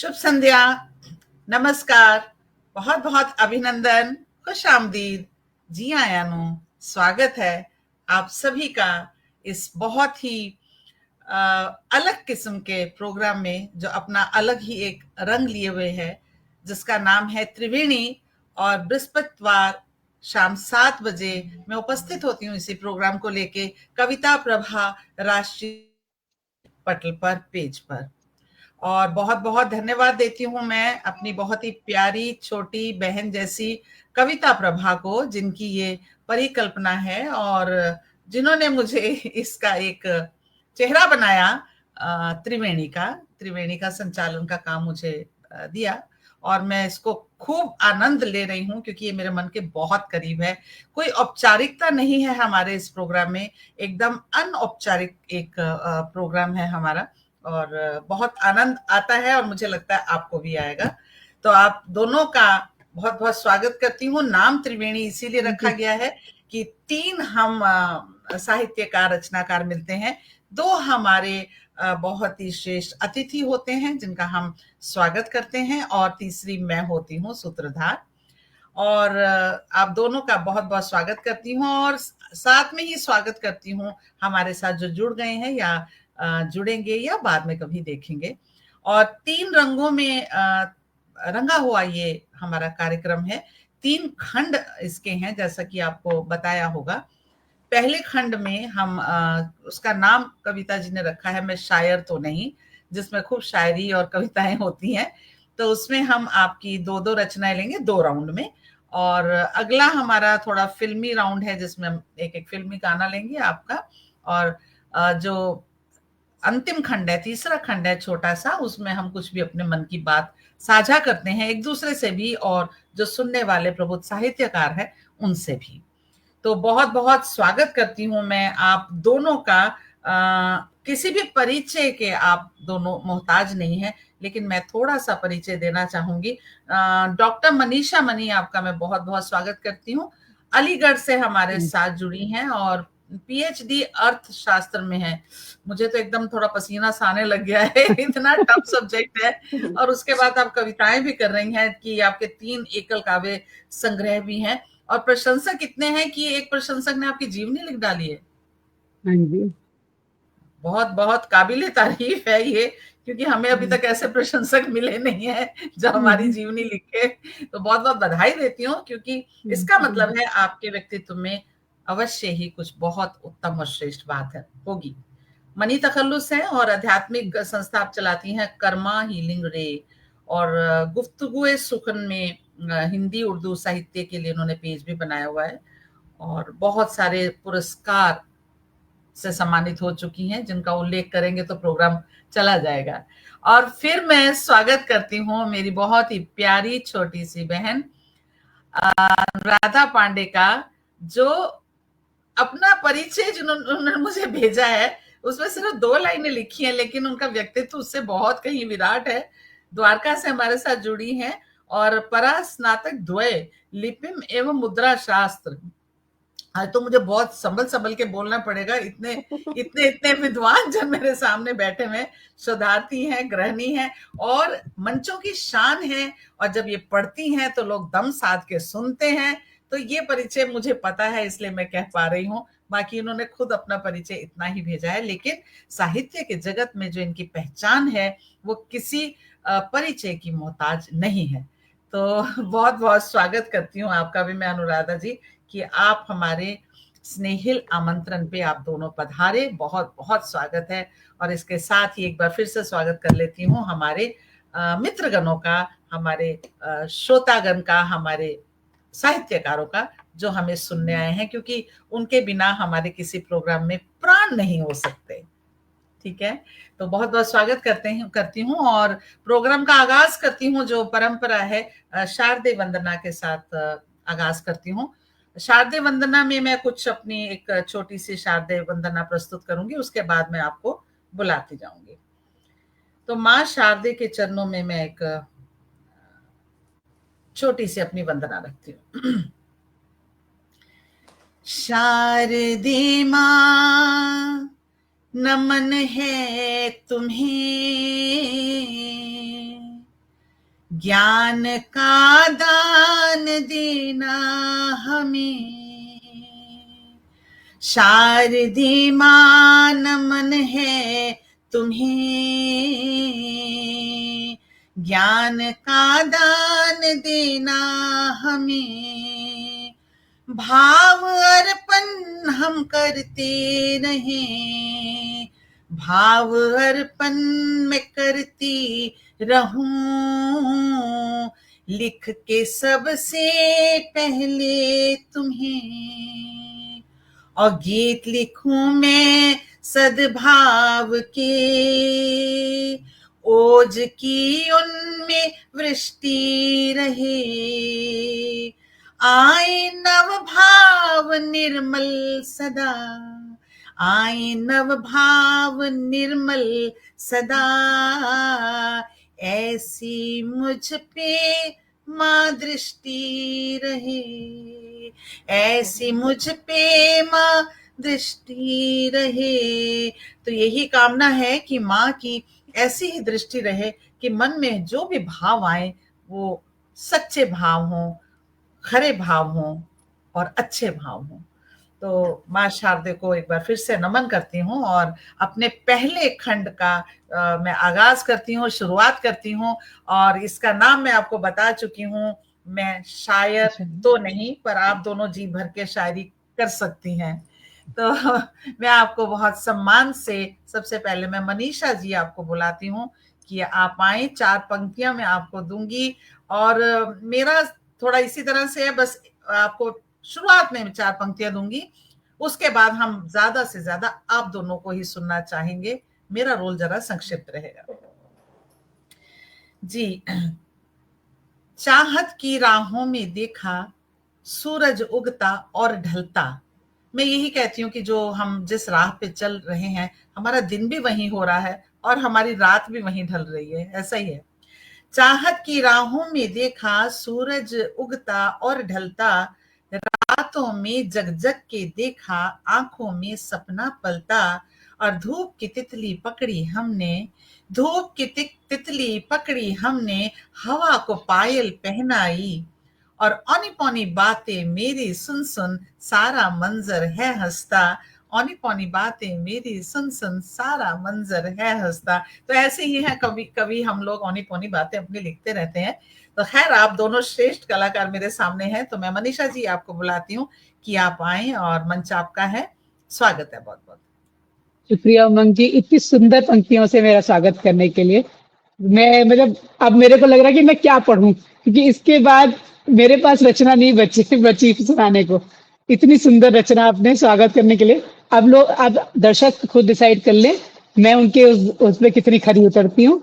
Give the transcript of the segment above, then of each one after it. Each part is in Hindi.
शुभ संध्या, नमस्कार, बहुत बहुत अभिनंदन, खुश आमदीद। जी आयानु, स्वागत है आप सभी का इस बहुत ही अ, अलग किस्म के प्रोग्राम में, जो अपना अलग ही एक रंग लिए हुए है, जिसका नाम है त्रिवेणी। और बृहस्पतिवार शाम 7 बजे मैं उपस्थित होती हूँ इसी प्रोग्राम को लेके, कविता प्रभा राष्ट्रीय पटल पर, पेज पर। और बहुत बहुत धन्यवाद देती हूँ मैं अपनी बहुत ही प्यारी छोटी बहन जैसी कविता प्रभा को, जिनकी ये परिकल्पना है और जिन्होंने मुझे इसका एक चेहरा बनाया। त्रिवेणी का संचालन का काम मुझे दिया और मैं इसको खूब आनंद ले रही हूँ, क्योंकि ये मेरे मन के बहुत करीब है। कोई औपचारिकता नहीं है हमारे इस प्रोग्राम में, एकदम अनौपचारिक एक प्रोग्राम है हमारा, और बहुत आनंद आता है और मुझे लगता है आपको भी आएगा। तो आप दोनों का बहुत बहुत स्वागत करती हूँ। नाम त्रिवेणी इसीलिए रखा गया है कि 3 हम साहित्यकार रचनाकार मिलते हैं, 2 हमारे बहुत ही श्रेष्ठ अतिथि होते हैं जिनका हम स्वागत करते हैं, और तीसरी मैं होती हूँ सूत्रधार। और आप दोनों का बहुत बहुत स्वागत करती हूँ, और साथ में ही स्वागत करती हूँ हमारे साथ जो जुड़ गए हैं या जुड़ेंगे या बाद में कभी देखेंगे। और 3 रंगों में रंगा हुआ ये हमारा कार्यक्रम है। 3 खंड इसके हैं, जैसा कि आपको बताया होगा। पहले खंड में हम उसका नाम कविता जी ने रखा है मैं शायर तो नहीं, जिसमें खूब शायरी और कविताएं होती हैं। तो उसमें हम आपकी 2-2 रचनाएं लेंगे 2 राउंड में। और अगला हमारा थोड़ा फिल्मी राउंड है, जिसमें हम एक-एक फिल्मी गाना लेंगे आपका। और जो अंतिम खंड है, तीसरा खंड है छोटा सा, उसमें हम कुछ भी अपने मन की बात साझा करते हैं एक दूसरे से भी, और जो सुनने वाले प्रबुद्ध साहित्यकार हैं उनसे भी। तो बहुत बहुत स्वागत करती हूँ मैं आप दोनों का। किसी भी परिचय के आप दोनों मोहताज नहीं है, लेकिन मैं थोड़ा सा परिचय देना चाहूंगी। डॉक्टर मनीषा मनी, आपका मैं बहुत बहुत स्वागत करती हूँ। अलीगढ़ से हमारे साथ जुड़ी हैं और पीएचडी अर्थशास्त्र में है। मुझे तो एकदम थोड़ा पसीना सा आने लग गया है, इतना टफ सब्जेक्ट है। और उसके बाद आप कविताएं भी कर रही हैं, कि आपके 3 एकल काव्य संग्रह भी हैं, और प्रशंसक इतने हैं कि एक प्रशंसक ने आपकी जीवनी लिख डाली है। हाँ जी, बहुत बहुत काबिले तारीफ है ये, क्योंकि हमें अभी तक ऐसे प्रशंसक मिले नहीं है जो हमारी जीवनी लिखे। तो बहुत बहुत बधाई देती हूँ, क्योंकि इसका मतलब है आपके व्यक्तित्व में अवश्य ही कुछ बहुत उत्तम और श्रेष्ठ बात है होगी। मनी तखल्लुस है और आध्यात्मिक संस्था आप चलाती हैं, कर्मा हीलिंग रे। और गुफ्तगुए सुखन में हिंदी उर्दू साहित्य के लिए उन्होंने पेज भी बनाया हुआ है, और बहुत सारे पुरस्कार से सम्मानित हो चुकी हैं, जिनका उल्लेख करेंगे तो प्रोग्राम चला जाएगा। और फिर मैं स्वागत करती हूँ मेरी बहुत ही प्यारी छोटी सी बहन राधा पांडे का, जो अपना परिचय जिन्होंने मुझे भेजा है उसमें सिर्फ 2 लाइनें लिखी हैं, लेकिन उनका व्यक्तित्व उससे बहुत कहीं विराट है। द्वारका से हमारे साथ जुड़ी हैं, और परा स्नातक द्वय लिपिम एवं मुद्रा शास्त्र। आज तो मुझे बहुत संभल संभल के बोलना पड़ेगा, इतने इतने इतने विद्वान जन मेरे सामने बैठे हुए, शोधार्थी हैं, गृहिणी हैं, और मंचों की शान है। और जब ये पढ़ती हैं तो लोग दम साध के सुनते हैं। तो ये परिचय मुझे पता है, इसलिए मैं कह पा रही हूँ। बाकी इन्होंने खुद अपना परिचय इतना ही भेजा है, लेकिन साहित्य के जगत में जो इनकी पहचान है वो किसी परिचय की मोहताज नहीं है। तो बहुत बहुत स्वागत करती हूँ आपका भी मैं, अनुराधा जी, कि आप हमारे स्नेहिल आमंत्रण पे आप दोनों पधारे। बहुत बहुत स्वागत है। और इसके साथ ही एक बार फिर से स्वागत कर लेती हूँ हमारे मित्रगणों का, हमारे श्रोतागण का, हमारे साहित्यकारों का, जो हमें सुनने आए हैं, क्योंकि उनके बिना हमारे किसी प्रोग्राम में प्राण नहीं हो सकते। ठीक है, तो बहुत बहुत स्वागत करती हूँ, और प्रोग्राम का आगाज करती हूँ, जो परंपरा है शारदीय वंदना के साथ आगाज करती हूँ। शारदीय वंदना में मैं कुछ अपनी एक छोटी सी शारदीय वंदना प्रस्तुत करूंगी, उसके बाद मैं आपको बुलाती जाऊंगी। तो माँ शारदे के चरणों में मैं एक छोटी सी अपनी वंदना रखती हूँ। शारदे माँ नमन है तुम्हें, ज्ञान का दान देना हमें, शारदे मां नमन है तुम्हें। ज्ञान का दान देना हमें, भाव अर्पण हम करते रहें, भाव अर्पण मैं करती रहूं, लिख के सबसे पहले तुम्हें, और गीत लिखूं मैं सद्भाव के, ओज की उनमें वृष्टि रहे, आए नव भाव निर्मल सदा, आए नव भाव निर्मल सदा, ऐसी मुझ पे मां दृष्टि रहे, ऐसी मुझ पे मां दृष्टि रहे। तो यही कामना है कि मां की ऐसी ही दृष्टि रहे कि मन में जो भी भाव आए वो सच्चे भाव हों, खरे भाव हों और अच्छे भाव हों। तो माँ शारदे को एक बार फिर से नमन करती हूँ और अपने पहले खंड का मैं आगाज करती हूँ, शुरुआत करती हूँ, और इसका नाम मैं आपको बता चुकी हूँ। मैं शायर तो नहीं, पर आप दोनों जी भर के शायरी कर सकती हैं। तो मैं आपको बहुत सम्मान से सबसे पहले मैं मनीषा जी आपको बुलाती हूँ कि आप आए, 4 पंक्तियां मैं आपको दूंगी, और मेरा थोड़ा इसी तरह से है, बस आपको शुरुआत में 4 पंक्तियां दूंगी, उसके बाद हम ज्यादा से ज्यादा आप दोनों को ही सुनना चाहेंगे। मेरा रोल जरा संक्षिप्त रहेगा। जी, चाहत की राहों में देखा सूरज उगता और ढलता। मैं यही कहती हूँ कि जो हम जिस राह पे चल रहे हैं, हमारा दिन भी वहीं हो रहा है और हमारी रात भी वहीं ढल रही है, ऐसा ही है। चाहत की राहों में देखा सूरज उगता और ढलता, रातों में जग जग के देखा आंखों में सपना पलता, और धूप की तितली पकड़ी हमने, धूप की तितली पकड़ी हमने, हवा को पायल पहनाई, और औनी पौनी बातें मेरी सुन सुन सारा मंजर है हंसता, औनी पौनी बातें मेरी सुन सुन सारा मंजर है हंसता। तो ऐसे ही है, कभी कभी हम लोग औनी पौनी बातें अपनी लिखते रहते हैं। तो खैर, आप दोनों श्रेष्ठ कलाकार मेरे सामने हैं, तो मैं मनीषा जी आपको बुलाती हूँ कि आप आए और मंच आपका है। स्वागत है बहुत बहुत। शुक्रिया उमंग जी, इतनी सुंदर पंक्तियों से मेरा स्वागत करने के लिए। मैं मतलब अब मेरे को लग रहा है कि मैं क्या पढ़ूं, क्योंकि इसके बाद मेरे पास रचना नहीं बची सुनाने को। इतनी सुंदर रचना आपने, स्वागत करने के लिए। अब दर्शक खुद डिसाइड कर ले मैं उनके उस पे कितनी खरी उतरती हूँ।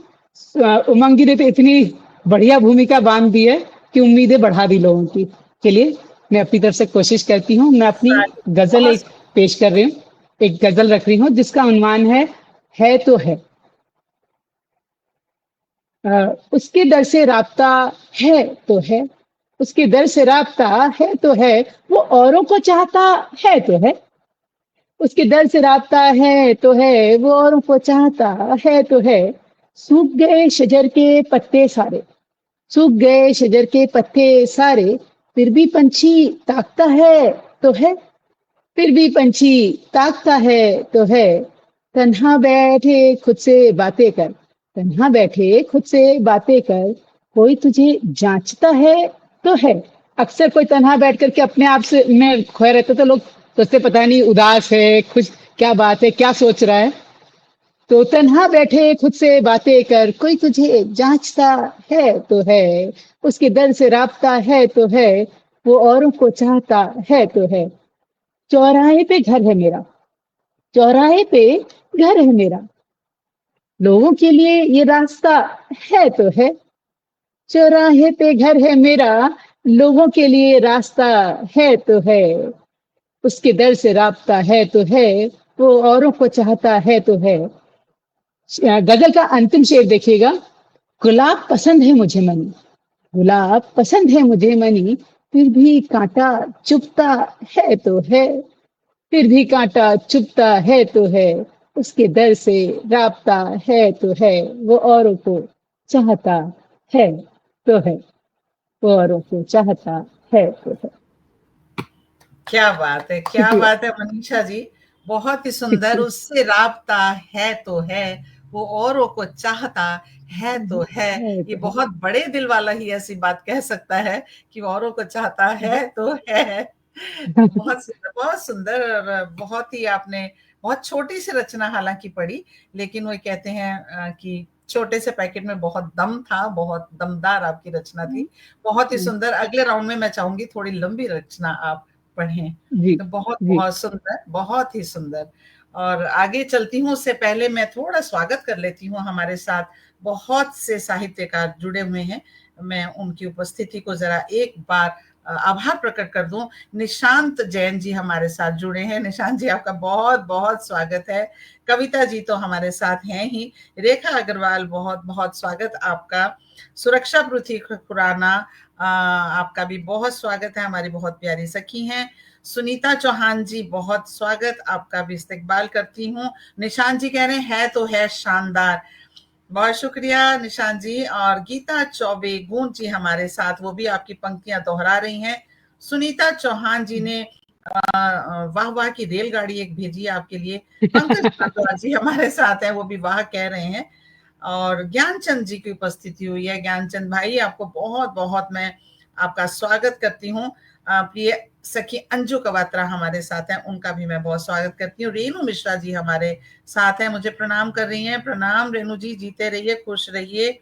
उमंग जी ने तो इतनी बढ़िया भूमिका बांध दी है कि उम्मीदें बढ़ा दी लोगों की। चलिए, मैं अपनी तरफ से कोशिश करती हूँ। मैं अपनी गजल एक पेश कर रही हूँ, एक गजल रख रही हूँ जिसका उन्वान है तो है। उसके दर से राब्ता है तो है, उसके दर से राब्ता है तो है, वो औरों को चाहता है तो है। उसके दर से राब्ता है तो है, वो औरों को चाहता है तो है। सूख गए शजर के पत्ते सारे, सूख गए शजर के पत्ते सारे, फिर भी पंछी ताकता है तो है, फिर भी पंछी ताकता है तो है। तन्हा बैठे खुद से बातें कर, तन्हा बैठे खुद से बातें कर, कोई तुझे जांचता है तो है। अक्सर कोई तन्हा बैठ करके अपने आप से में खोया रहता, तो लोग सोचते पता नहीं उदास है, कुछ क्या बात है, क्या सोच रहा है। तो तन्हा बैठे खुद से बातें कर, कोई तुझे जांचता है तो है। उसके दर से राब्ता है तो है, वो औरों को चाहता है तो है। चौराहे पे घर है मेरा, चौराहे पे घर है मेरा, लोगों के लिए ये रास्ता है तो है। चौराहे पे घर है मेरा, लोगों के लिए रास्ता है तो है। उसके दर से राब्ता है तो है, वो औरों को चाहता है तो है। गजल का अंतिम शेर देखिएगा। गुलाब पसंद है मुझे मनी, गुलाब पसंद है मुझे मनी, फिर भी कांटा चुभता है तो है, फिर भी कांटा चुभता है तो है। उसके दर से राब्ता है तो है, वो औरों को चाहता है तो है, वो औरों को चाहता है तो है। क्या बात है, क्या शुक्रिया। बात है मनीषा जी। बहुत ही सुंदर। शुक्रिया। उससे राबता है तो है, वो औरों को चाहता है तो है। है ये तो है। बहुत बड़े दिल वाला ही ऐसी बात कह सकता है कि वो औरों को चाहता है तो है। बहुत सुंदर, बहुत सुंदर। और बहुत ही आपने बहुत छोटी सी रचना हालांकि पढ़ी, लेकिन वो कहते हैं कि छोटे से पैकेट में बहुत दम था, बहुत दमदार आपकी रचना थी। बहुत ही सुंदर। अगले राउंड में मैं चाहूंगी थोड़ी लंबी रचना आप पढ़ें। जी तो बहुत जी। बहुत सुंदर, बहुत ही सुंदर। और आगे चलती हूँ उससे पहले मैं थोड़ा स्वागत कर लेती हूँ। हमारे साथ बहुत से साहित्यकार जुड़े हुए हैं। मैं उनकी उपस्थिति को जरा एक बार आभार प्रकट कर दूं। निशांत जैन जी हमारे साथ जुड़े हैं। निशांत जी आपका बहुत बहुत स्वागत है। कविता जी तो हमारे साथ हैं ही। रेखा अग्रवाल बहुत बहुत स्वागत आपका। सुरक्षा पृथ्वी खुराना आपका भी बहुत स्वागत है, हमारी बहुत प्यारी सखी हैं। सुनीता चौहान जी बहुत स्वागत, आपका भी इस्तकबाल करती हूँ। निशांत जी कह रहे हैं है तो है शानदार, बहुत शुक्रिया निशांत जी। और गीता चौबे गूंज जी हमारे साथ, वो भी आपकी पंक्तियां दोहरा रही हैं। सुनीता चौहान जी ने वाह वाह की रेलगाड़ी एक भेजी है आपके लिए। पंकज भारद्वाज जी हमारे साथ हैं, वो भी वाह कह रहे हैं। और ज्ञानचंद जी की उपस्थिति हुई है। ज्ञानचंद भाई आपको बहुत बहुत मैं आपका स्वागत करती हूँ। प्रिय सखी अंजू कवात्रा हमारे साथ हैं, उनका भी मैं बहुत स्वागत करती हूँ। रेणु मिश्रा जी हमारे साथ हैं, मुझे प्रणाम कर रही हैं। प्रणाम रेणु जी, जीते रहिए, खुश रहिए।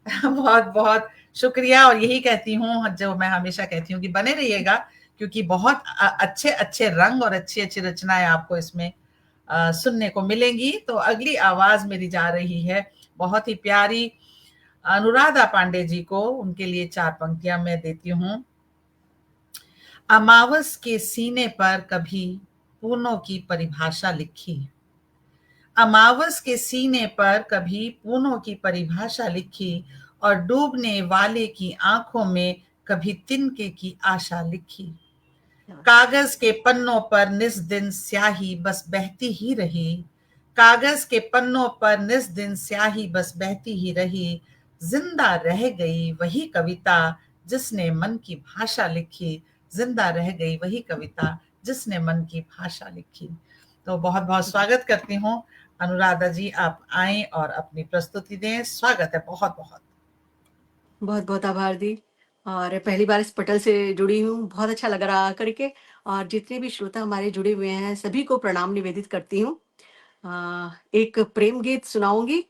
बहुत बहुत शुक्रिया। और यही कहती हूँ जो मैं हमेशा कहती हूँ कि बने रहिएगा, क्योंकि बहुत अच्छे अच्छे रंग और अच्छी अच्छी रचनाएं आपको इसमें सुनने को मिलेंगी। तो अगली आवाज मेरी जा रही है बहुत ही प्यारी अनुराधा पांडे जी को। उनके लिए 4 पंक्तियां मैं देती हूँ। अमावस के सीने पर कभी पूनों की परिभाषा लिखी, अमावस के सीने पर कभी पूनों की परिभाषा लिखी, और डूबने वाले की आंखों में कभी तिनके की आशा लिखी। कागज के पन्नों पर निस दिन स्याही बस बहती ही रही, कागज के पन्नों पर निस दिन स्याही बस बहती ही रही। जिंदा रह गई वही कविता जिसने मन की भाषा लिखी, जिंदा रह गई वही कविता जिसने मन की भाषा लिखी। तो बहुत बहुत स्वागत करती हूँ अनुराधा जी, आप आए और अपनी प्रस्तुति दें। स्वागत है बहुत बहुत। बहुत बहुत आभार दी। और पहली बार इस पटल से जुड़ी हूँ, बहुत अच्छा लग रहा करके। और जितने भी श्रोता हमारे जुड़े हुए हैं सभी को प्रणाम निवेदित करती हूँ। एक प्रेम गीत सुनाऊंगी।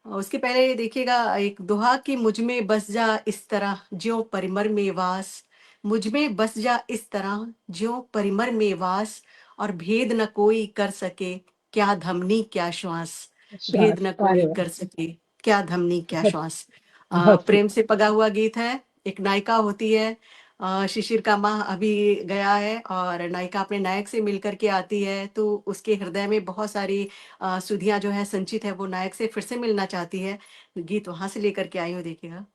उसके पहले देखिएगा एक दोहा कि मुझ में बस जा इस तरह ज्यों परिमर में वास, मुझ में बस जा इस तरह ज्यों परिमर में वास, और भेद न कोई कर सके क्या धमनी क्या श्वास, भेद श्वास, न अरे कोई वाह! कर सके क्या धमनी क्या बहुत श्वास। बहुत प्रेम खूब। से पगा हुआ गीत है। एक नायिका होती है, शिशिर का माह अभी गया है, और नायिका अपने नायक से मिलकर के आती है, तो उसके हृदय में बहुत सारी सुधियां जो है संचित है, वो नायक से फिर से मिलना चाहती है। गीत वहां से लेकर के आई हूँ, देखिएगा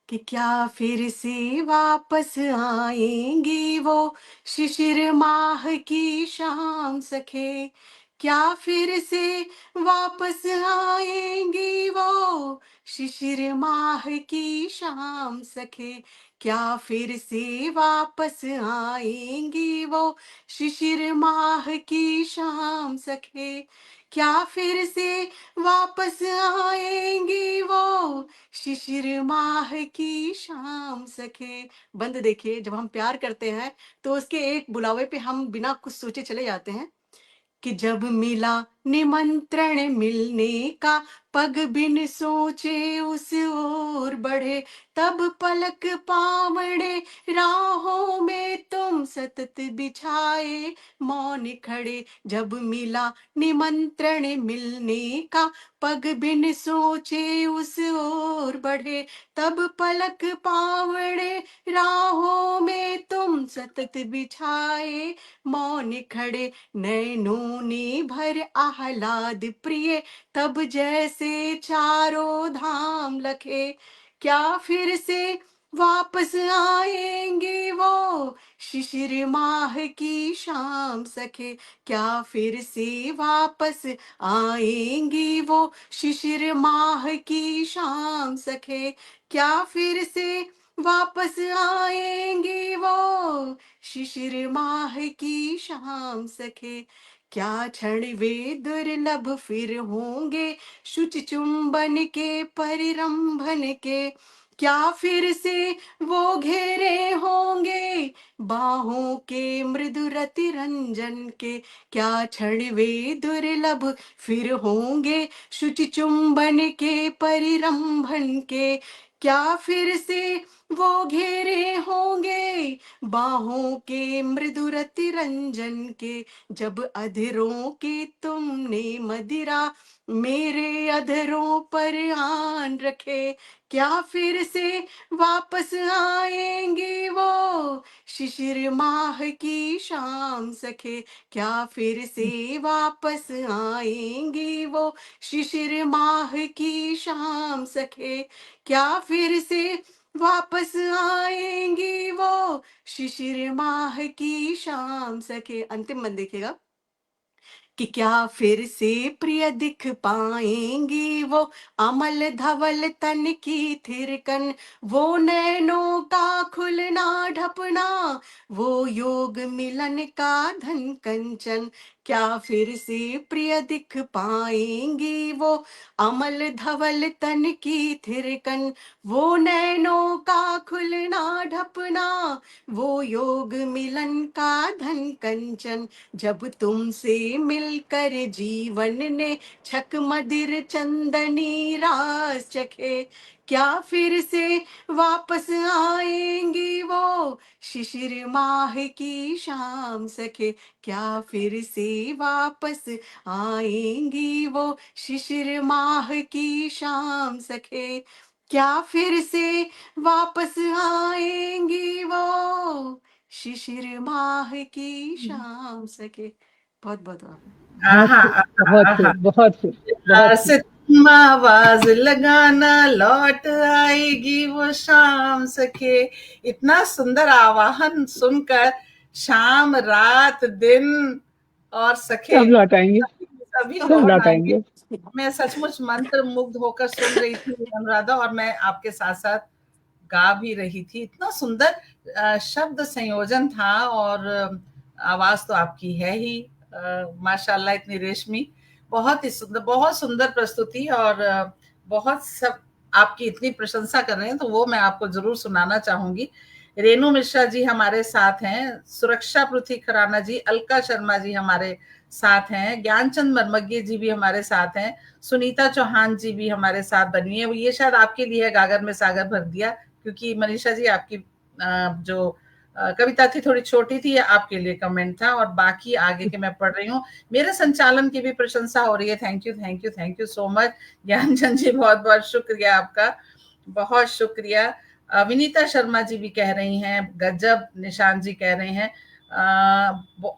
कि क्या फिर से वापस आएंगी वो शिशिर माह की शाम सखे, क्या फिर से वापस आएंगी वो शिशिर माह की शाम सखे, क्या फिर से वापस आएंगी वो शिशिर माह की शाम सखे, क्या फिर से वापस आएंगी वो शिशिर माह की शाम सखे। बंद देखिए, जब हम प्यार करते हैं तो उसके एक बुलावे पे हम बिना कुछ सोचे चले जाते हैं कि जब मिला निमंत्रण मिलने का, पग बिन सोचे उस ओर बढ़े, तब पलक पावड़े राहों में तुम सतत बिछाए मौन खड़े, जब मिला निमंत्रण मिलने का, पग बिन सोचे उस ओर बढ़े, तब पलक पावड़े राहों में तुम सतत बिछाए मौन खड़े, नैनों ने भर आह्लाद प्रिय तब जैसे चारों धाम लखे, क्या फिर से वापस आएंगी वो शिशिर माह की शाम सखे, क्या फिर से वापस आएंगी वो शिशिर माह की शाम सखे, क्या फिर से वापस आएंगी वो शिशिर माह की शाम सखे, क्या क्षण वे दुर्लभ फिर होंगे शुचि चुंबन के परिरंभन के, क्या फिर से वो घेरे होंगे बाहों के मृदु रति रंजन के, क्या क्षण वे दुर्लभ फिर होंगे शुचि चुंबन के परिरंभन के, क्या फिर से वो घेरे होंगे बाहों के मृदु रति रंजन के, जब अधरों की तुमने मदिरा मेरे अधरों पर आन रखे, क्या फिर से वापस आएंगी वो शिशिर माह की शाम सखे, क्या फिर से वापस आएंगी वो शिशिर माह की शाम सखे, क्या फिर से वापस आएंगी वो शिशिर माह की शाम सखे। अंतिम मन देखिएगा कि क्या फिर से प्रिय दिख पाएंगी वो अमल धवल तन की थिरकन, वो नैनों का खुलना ढपना, वो योग मिलन का धन कंचन, क्या फिर से प्रिय दिख पाएंगी वो अमल धवल तन की थिरकन, वो नैनों का खुलना ढपना, वो योग मिलन का धन कंचन, जब तुमसे मिलकर जीवन ने छक मदिर चंदनी रास चखे, क्या फिर से वापस आएंगी वो शिशिर माह की शाम सखे, क्या फिर से वापस आएंगी वो शिशिर माह की शाम सखे, क्या फिर से वापस आएंगी वो शिशिर माह की शाम सके। बहुत बहुत आहा, बहुत आहा, खूब, आहा। बहुत खूब, बहुत खूब। से तुम आवाज लगाना लौट आएगी वो शाम सखे। इतना सुंदर आवाहन सुनकर शाम रात दिन और सखे सब लौट आएंगे, सभी सब लौट लौट आएंगे। आएंगे। मैं सचमुच मंत्र मुग्ध होकर सुन रही थी अनुराधा, और मैं आपके साथ साथ गा भी रही थी। इतना सुंदर शब्द संयोजन था, और आवाज तो आपकी है ही माशाल्लाह इतनी रेशमी। बहुत ही सुंदर, बहुत सुंदर प्रस्तुति, और बहुत सब आपकी इतनी प्रशंसा कर रहे हैं, तो वो मैं आपको जरूर सुनाना चाहूंगी। रेणु मिश्रा जी हमारे साथ हैं, सुरक्षा पृथ्वी खराना जी, अलका शर्मा जी हमारे साथ हैं, ज्ञानचंद मरमग्गे जी भी हमारे साथ हैं, सुनीता चौहान जी भी हमारे साथ बनी है। ये शायद आपके लिए गागर में सागर भर दिया, क्योंकि मनीषा जी आपकी जो कविता थी थोड़ी छोटी थी, आपके लिए कमेंट था, और बाकी आगे के मैं पढ़ रही हूँ। मेरे संचालन की भी प्रशंसा हो रही है। Thank you, thank you, thank you so much Gyanchand ji, बहुत बहुत शुक्रिया आपका, बहुत शुक्रिया। विनीता शर्मा जी भी कह रही हैं गजब, निशान जी कह रहे हैं,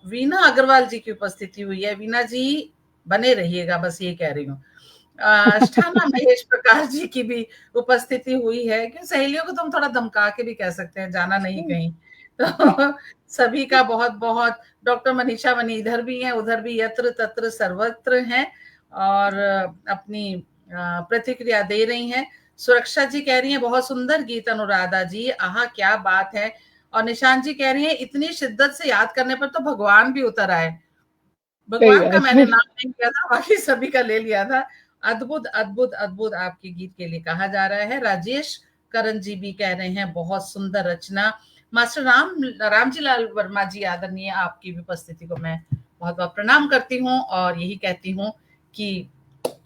वीना अग्रवाल जी की उपस्थिति हुई है। वीना जी बने रहिएगा, बस ये कह रही हूँ। अष्टाना महेश प्रकाश जी की भी उपस्थिति हुई है, क्यों सहेलियों को तुम थोड़ा धमका के भी कह सकते हैं, जाना नहीं कहीं। तो सभी का बहुत बहुत, डॉक्टर मनीषा मनी इधर भी हैं, उधर भी, यत्र तत्र सर्वत्र हैं, और अपनी प्रतिक्रिया दे रही हैं। सुरक्षा जी कह रही हैं बहुत सुंदर गीत अनुराधा जी, आहा क्या बात है। और निशान जी कह रही हैं इतनी शिद्दत से याद करने पर तो भगवान भी उतर आए। भगवान का मैंने नाम नहीं लिया था, बाकी सभी का ले लिया था। अद्भुत अद्भुत अद्भुत आपके गीत के लिए कहा जा रहा है। राजेश करण जी भी कह रहे हैं बहुत सुंदर रचना। मास्टर रामजी लाल वर्मा जी आदरणीय, आपकी भी उपस्थिति को मैं बहुत बहुत प्रणाम करती हूँ, और यही कहती हूँ कि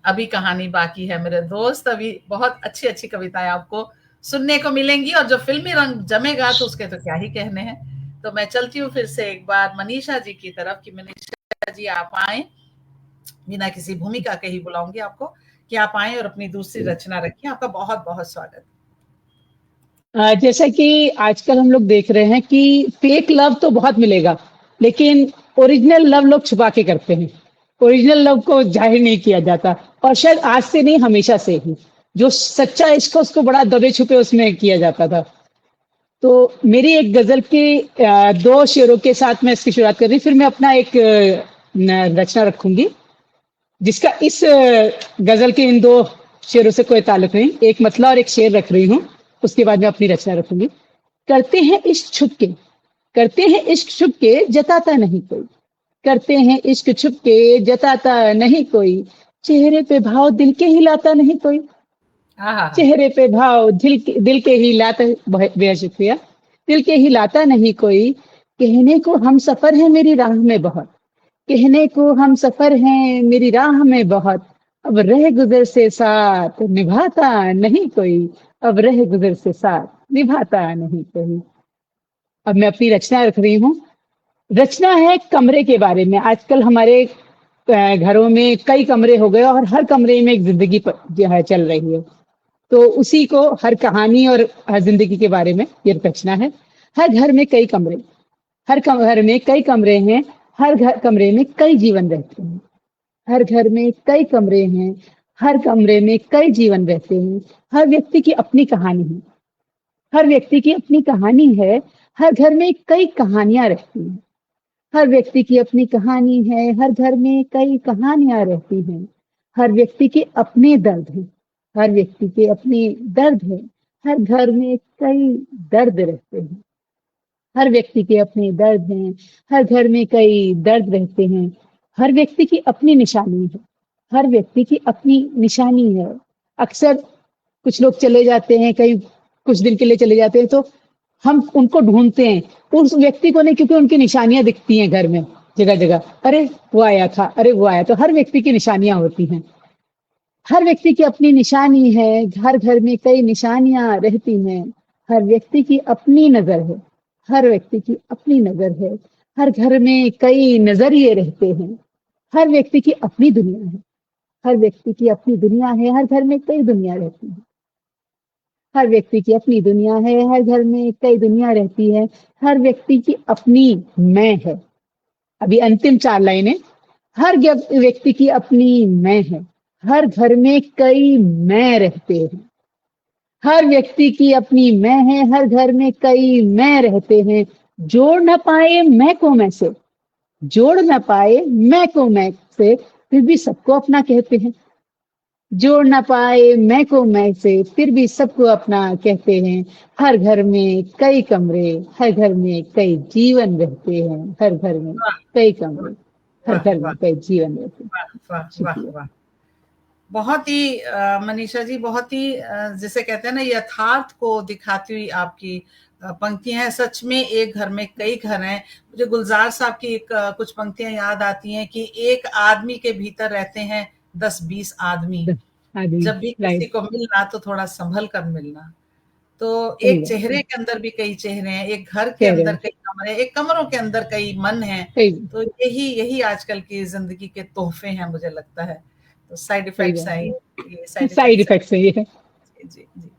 अभी कहानी बाकी है मेरे दोस्त, अभी बहुत अच्छी अच्छी कविताएं आपको सुनने को मिलेंगी, और जो फिल्मी रंग जमेगा तो उसके तो क्या ही कहने हैं। तो मैं चलती हूँ फिर से एक बार मनीषा जी की तरफ, कि मनीषा जी आप आए, बिना किसी भूमिका के ही बुलाऊंगी आपको कि आप आए और अपनी दूसरी रचना रखिए। आपका बहुत बहुत स्वागत। जैसा कि आजकल हम लोग देख रहे हैं कि फेक लव तो बहुत मिलेगा, लेकिन ओरिजिनल लव लोग छुपा के करते हैं। ओरिजिनल लव को जाहिर नहीं किया जाता, और शायद आज से नहीं, हमेशा से ही जो सच्चा इश्क उसको बड़ा दबे छुपे उसमें किया जाता था। तो मेरी एक गजल के दो शेरों के साथ मैं इसकी शुरुआत कर रही हूँ, फिर मैं अपना एक रचना रखूंगी जिसका इस गजल के इन दो शेरों से कोई ताल्लुक नहीं। एक मतला और एक शेर रख रही हूँ, उसके बाद मैं अपनी रचना रखूंगी। करते हैं इश्क छुप के, करते हैं इश्क छुप के, जताता नहीं कोई, करते हैं इश्क छुप के, जताता नहीं कोई, चेहरे पे भाव दिल के हिलाता नहीं कोई, हाँ। चेहरे पे भाव दिल के हिलाता, बेहद शुक्रिया, दिल के हिलाता नहीं कोई, कहने को हम सफर है मेरी राह में बहुत, कहने को हम सफर हैं मेरी राह में बहुत, अब रह गुजर से साथ निभाता नहीं कोई, अब रह गुजर से साथ निभाता नहीं कोई। अब मैं अपनी रचना रख रही हूँ। रचना है कमरे के बारे में। आजकल हमारे घरों में कई कमरे हो गए और हर कमरे में एक जिंदगी जो है चल रही है, तो उसी को हर कहानी और हर जिंदगी के बारे में ये रचना है। हर घर में कई कमरे, हर घर में कई कमरे हैं, हर घर कमरे में कई जीवन रहते हैं, हर घर में कई कमरे हैं, हर कमरे में कई जीवन रहते हैं, हर व्यक्ति की अपनी कहानी है, हर व्यक्ति की अपनी कहानी है, हर घर में कई कहानियां रहती हैं, हर व्यक्ति की अपनी कहानी है, हर घर में कई कहानियां रहती हैं, हर व्यक्ति के अपने दर्द हैं, हर व्यक्ति के अपने दर्द हैं, हर घर में कई दर्द रहते हैं, हर व्यक्ति के अपने दर्द हैं, हर घर में कई दर्द रहते हैं, हर व्यक्ति की अपनी निशानी है, हर व्यक्ति की अपनी निशानी है। अक्सर कुछ लोग चले जाते हैं, कहीं कुछ दिन के लिए चले जाते हैं, तो हम उनको ढूंढते हैं, उस व्यक्ति को नहीं, क्योंकि उनकी निशानियां दिखती हैं घर में जगह जगह, अरे वो आया था, अरे वो आया। तो हर व्यक्ति की निशानियां होती हैं, हर व्यक्ति की अपनी निशानी है, हर घर में कई निशानियां रहती हैं, हर व्यक्ति की अपनी नजर है, हर व्यक्ति की अपनी नजर है, हर घर में कई नजरिए रहते हैं, हर व्यक्ति की अपनी दुनिया है, हर व्यक्ति की अपनी दुनिया है, हर घर में कई दुनिया रहती है, हर व्यक्ति की अपनी दुनिया है, हर घर में कई दुनिया रहती है, हर व्यक्ति की अपनी मैं है। अभी अंतिम 4 लाइनें। हर व्यक्ति की अपनी मैं है, हर घर में कई मैं रहते हैं, हर व्यक्ति की अपनी मैं है, हर घर में कई मैं रहते हैं, जोड़ न पाए मैं को मैं से, जोड़ न पाए मैं को मैं से, फिर भी सबको अपना कहते हैं, जोड़ ना पाए मैं को मैं से, फिर भी सबको अपना कहते हैं, हर घर में कई कमरे, हर घर में कई जीवन रहते हैं, हर घर में वाह कई कमरे, हर वाह घर वाह में कई जीवन रहते हैं। वाह वाह शुक्रिया। वाह। बहुत ही मनीषा जी, बहुत ही जिसे कहते हैं ना यथार्थ को दिखाती हुई आपकी पंक्तियां हैं। सच में एक घर में कई घर हैं। मुझे गुलजार साहब की कुछ पंक्तियां याद आती हैं कि एक आदमी के भीतर रहते हैं 10-20 आदमी, आदि जब भी किसी राइट, को मिलना तो थोड़ा संभल कर मिलना। तो सही एक बात है, चेहरे के अंदर भी कई चेहरे हैं, एक घर के कह रहे अंदर हैं, कई कमरे, एक कमरों के अंदर कई मन हैं। सही तो यही आजकल की जिंदगी के तोहफे हैं, मुझे लगता है। तो साइड सही इफेक्ट्स बात हैं, है, ये साइड साइड इफेक्ट्स हैं। इफेक्ट सही है। जी जी जी।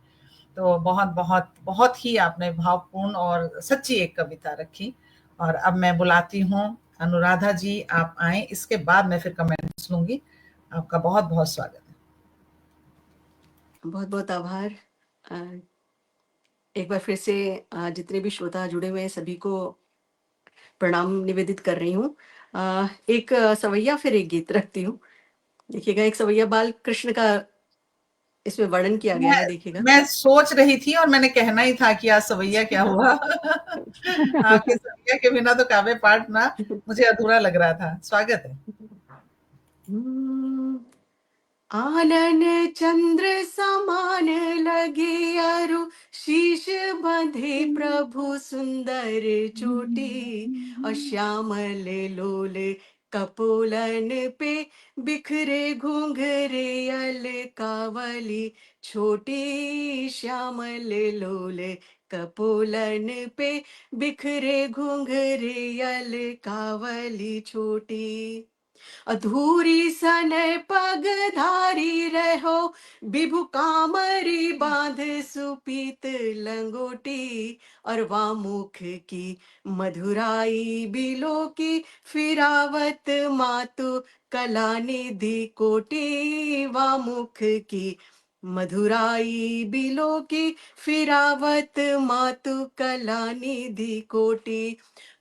तो बहुत बहुत बहुत ही आपने भावपूर्ण और सच्ची एक कविता रखी। और अब मैं बुलाती हूँ अनुराधा जी, आप आए, इसके बाद मैं फिर कमेंट्स लूंगी। आपका बहुत बहुत स्वागत है। बहुत बहुत आभार। एक बार फिर से जितने भी श्रोता जुड़े हुए हैं सभी को प्रणाम निवेदित कर रही हूँ। एक सवैया फिर एक गीत रखती हूँ। देखिएगा, एक सवैया बाल कृष्ण का इसमें वर्णन किया गया है, देखिएगा। मैं सोच रही थी और मैंने कहना ही था कि आज सवैया क्या हुआ। आपके सवैया के बिना तो काव्य पाठ ना मुझे अधूरा लग रहा था। स्वागत है। आनन चंद्र समान लगे अरु, शीश बंधे प्रभु सुंदर चोटी, और श्यामल लोल कपोलन पे बिखरे घुंघरे अलकावली छोटी, श्यामल लोल कपोलन पे बिखरे घुंघरे अलकावली छोटी, अधूरी सन पग धारी रहो, विभु कामरी बांध सुपीत लंगोटी, और वामुख की मधुराई बिलो की फिरावत मातु कला निधि कोटी, वामुख की मधुराई बिलो की फिरावत मातु कला निधि कोटि,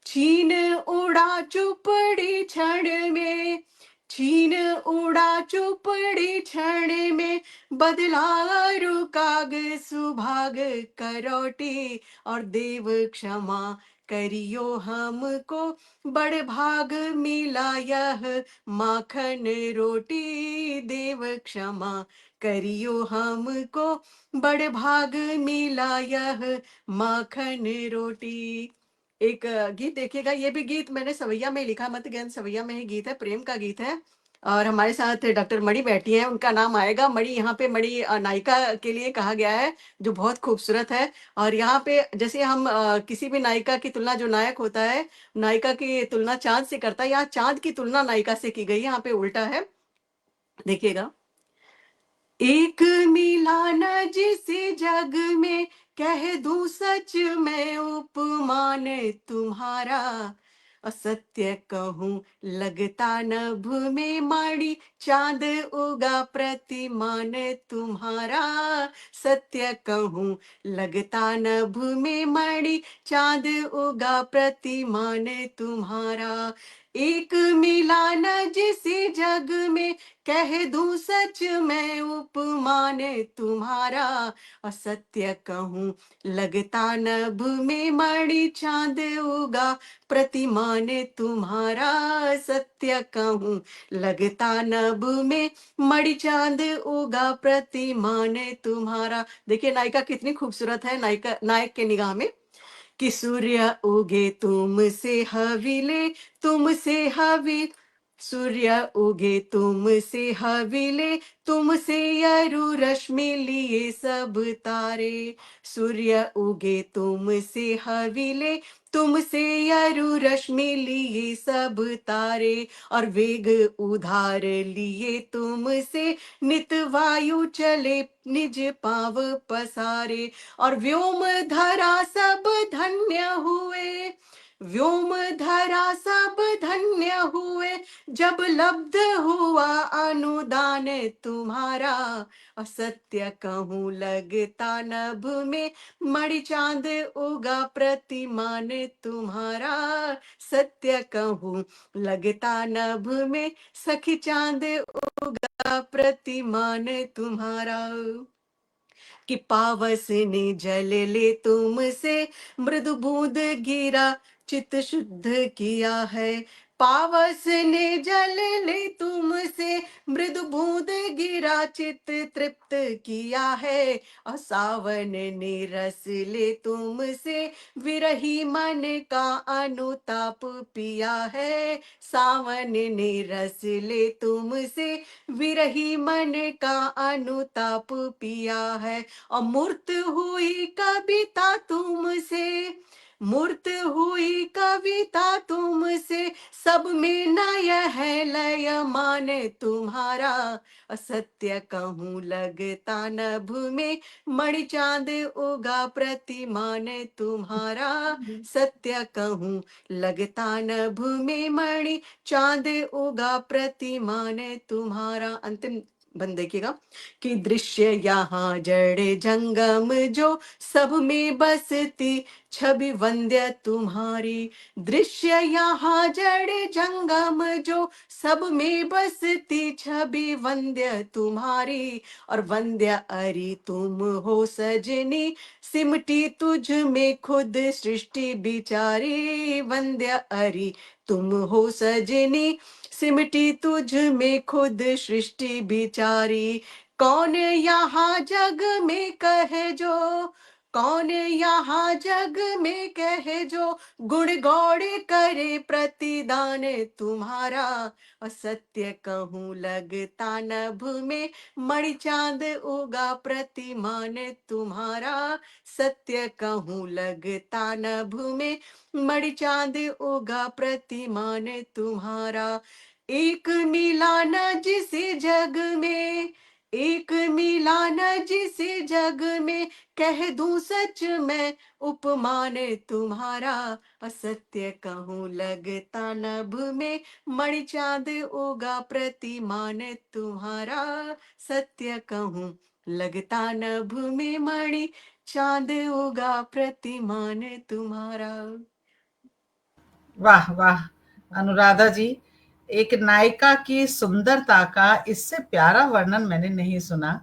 छीन उड़ा चुपड़ी क्षण में, छीन उड़ा चुपड़ी क्षण में, बदला रुकाग सुभाग करौटी, और देव क्षमा करियो हमको, बड़ भाग मिला यह माखन रोटी, देव क्षमा करियो हमको, बड़ भाग मिला यह माखन रोटी। एक गीत देखिएगा, ये भी गीत मैंने सवैया में लिखा, मत गहन सवैया में ही गीत है, प्रेम का गीत है। और हमारे साथ डॉक्टर मणि बैठी है, उनका नाम आएगा। मणि, यहाँ पे मणि नायिका के लिए कहा गया है, जो बहुत खूबसूरत है। और यहाँ पे जैसे हम किसी भी नायिका की तुलना, जो नायक होता है नायिका की तुलना चांद से करता है, यहाँ चांद की तुलना नायिका से की गई है, यहाँ पे उल्टा है, देखिएगा। एक मिला न जिस जग में, कह दूं सच मैं उपमान तुम्हारा, असत्य कहूं लगता नभ में मणि, चांद उगा प्रतिमान तुम्हारा, सत्य कहूं लगता नभ में मणि, चांद उगा प्रतिमान तुम्हारा। एक मिला न जिस जग में, कह दूं सच मैं उपमान तुम्हारा, असत्य कहूं लगता नभ में मणि, चांद उगा प्रतिमान तुम्हारा, सत्य कहूं लगता नभ में मणि, चांद उगा प्रतिमान तुम्हारा। देखिए नायिका कितनी खूबसूरत है, नायिका नायक के निगाह में, कि सूर्य उगे तुमसे हविले, तुमसे हवि, सूर्य उगे तुमसे हविले, तुमसे अरु रश्मि लिए सब तारे, सूर्य उगे तुमसे हविले, तुमसे अरु रश्मि लिए सब तारे, और वेग उधार लिए तुमसे, नित वायु चले निज पाव पसारे, और व्योम धरा सब धन्य हुए, व्योम धरा सब धन्य हुए, जब लब्ध हुआ अनुदान तुम्हारा, असत्य कहूं लगता नभ में मणि, चांद उगा प्रतिमान तुम्हारा, सत्य कहूं लगता नभ में सखी, चांद उगा प्रतिमान तुम्हारा। कि पावस ने जल ले तुमसे, मृदु बूंद गिरा चित शुद्ध किया है, पावस ने जल ले तुमसे, मृदु बूंद गिरा चित तृप्त किया है, और सावन ने रस ले तुमसे, विरही मन का अनुताप पिया है, सावन ने रस ले तुमसे, विरही मन का अनुताप पिया है, और मूर्त हुई कविता तुमसे, मूर्त हुई कविता तुमसे, सब में नय है लय मान तुम्हारा, असत्य कहूं लगता नभ में मणि, चांद उगा प्रतिमान तुम्हारा, सत्य कहूं लगता नभ में मणि, चांद उगा प्रतिमान तुम्हारा। अंतिम बंद देखिएगा, कि दृश्य यहाँ जड़ जंगम जो, सब में बसती छवि वंद्य तुम्हारी, दृश्य यहाँ जड़ जंगम जो, सब में बसती छवि वंद्य तुम्हारी, और वंद्य अरि तुम हो सजनी, सिमटी तुझ में खुद सृष्टि बिचारी, वंद्य अरि तुम हो सजनी, सिमटी तुझ में खुद सृष्टि बिचारी, कौन यहाँ जग में कहे जो, कौन यहाँ जग में कहे जो, गुण गौड़ करे प्रतिदान तुम्हारा, असत्य कहूं लगता नभ में मणि, चांद उगा प्रतिमान तुम्हारा, सत्य कहूं लगता नभ में मणि, चांद उगा प्रतिमान तुम्हारा। एक मिला न जिस जग में, एक मिला न जिस जग में, कह दूं सच मैं उपमान तुम्हारा, असत्य कहूं लगता नभ में मणि, चांद उगा प्रतिमान तुम्हारा, सत्य कहूं लगता नभ में मणि, चांद होगा प्रतिमान तुम्हारा। वाह वाह अनुराधा जी, एक नायिका की सुंदरता का इससे प्यारा वर्णन मैंने नहीं सुना।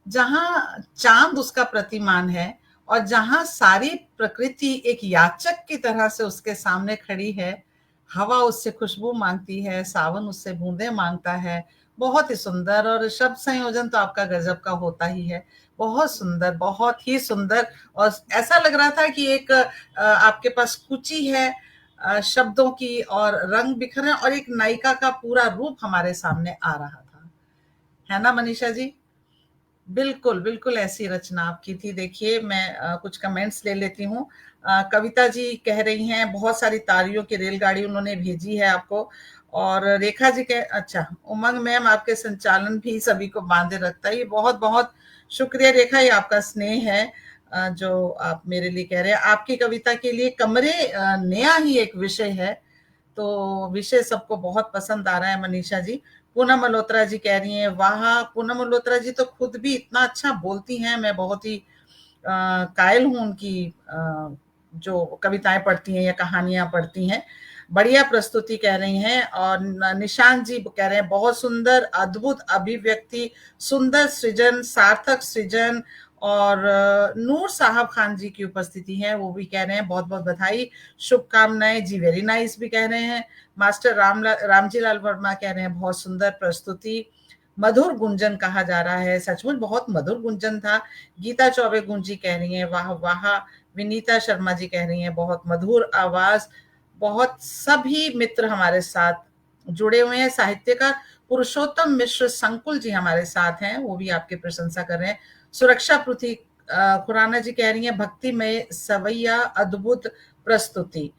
जहां चांद उसका प्रतिमान है और जहां सारी प्रकृति एक याचक की तरह से उसके सामने खड़ी है, हवा उससे खुशबू मांगती है, सावन उससे बूंदे मांगता है। बहुत ही सुंदर, और शब्द संयोजन तो आपका गजब का होता ही है। बहुत सुंदर, बहुत ही सुंदर। और ऐसा लग रहा था कि एक आपके पास कुची है शब्दों की, और रंग बिखरे, और एक नायिका का पूरा रूप हमारे सामने आ रहा था, है ना मनीषा जी? बिल्कुल, बिल्कुल ऐसी रचना आपकी थी। देखिए मैं कुछ कमेंट्स ले लेती हूँ। कविता जी कह रही हैं बहुत सारी तारियों की रेलगाड़ी उन्होंने भेजी है आपको। और रेखा जी अच्छा, उमंग मैम आपके संचालन भी सभी को बांधे रखता है। ये बहुत-बहुत शुक्रिया रेखा, ये आपका स्नेह है जो आप मेरे लिए कह रहे हैं। आपकी कविता के लिए कमरे नया ही एक विषय है, तो विषय सबको बहुत पसंद आ रहा है मनीषा जी। पूनम मल्होत्रा जी कह रही हैं वाह, पूनम मल्होत्रा जी तो खुद भी इतना अच्छा बोलती हैं, मैं बहुत ही कायल हूँ उनकी जो कविताएं पढ़ती हैं या कहानियां पढ़ती हैं। बढ़िया प्रस्तुति कह रही हैं। और निशांत जी कह रहे हैं बहुत सुंदर, अद्भुत अभिव्यक्ति, सुंदर सृजन, सार्थक सृजन। और नूर साहब खान जी की उपस्थिति है, वो भी कह रहे हैं बहुत बहुत बधाई, शुभकामनाएं जी, वेरी नाइस भी कह रहे हैं। मास्टर रामजी लाल वर्मा कह रहे हैं बहुत सुंदर प्रस्तुति, मधुर गुंजन कहा जा रहा है, सचमुच बहुत मधुर गुंजन था। गीता चौबे गुंजी कह रही हैं वाह वाह। विनीता शर्मा जी कह रही हैं बहुत मधुर आवाज। बहुत सभी मित्र हमारे साथ जुड़े हुए हैं। साहित्यकार पुरुषोत्तम मिश्र संकुल जी हमारे साथ हैं, वो भी आपकी प्रशंसा कर रहे हैं। सुरक्षा पृथ्वी खुराना जी कह रही हैं भक्ति में सवैया अद्भुत प्रस्तुति,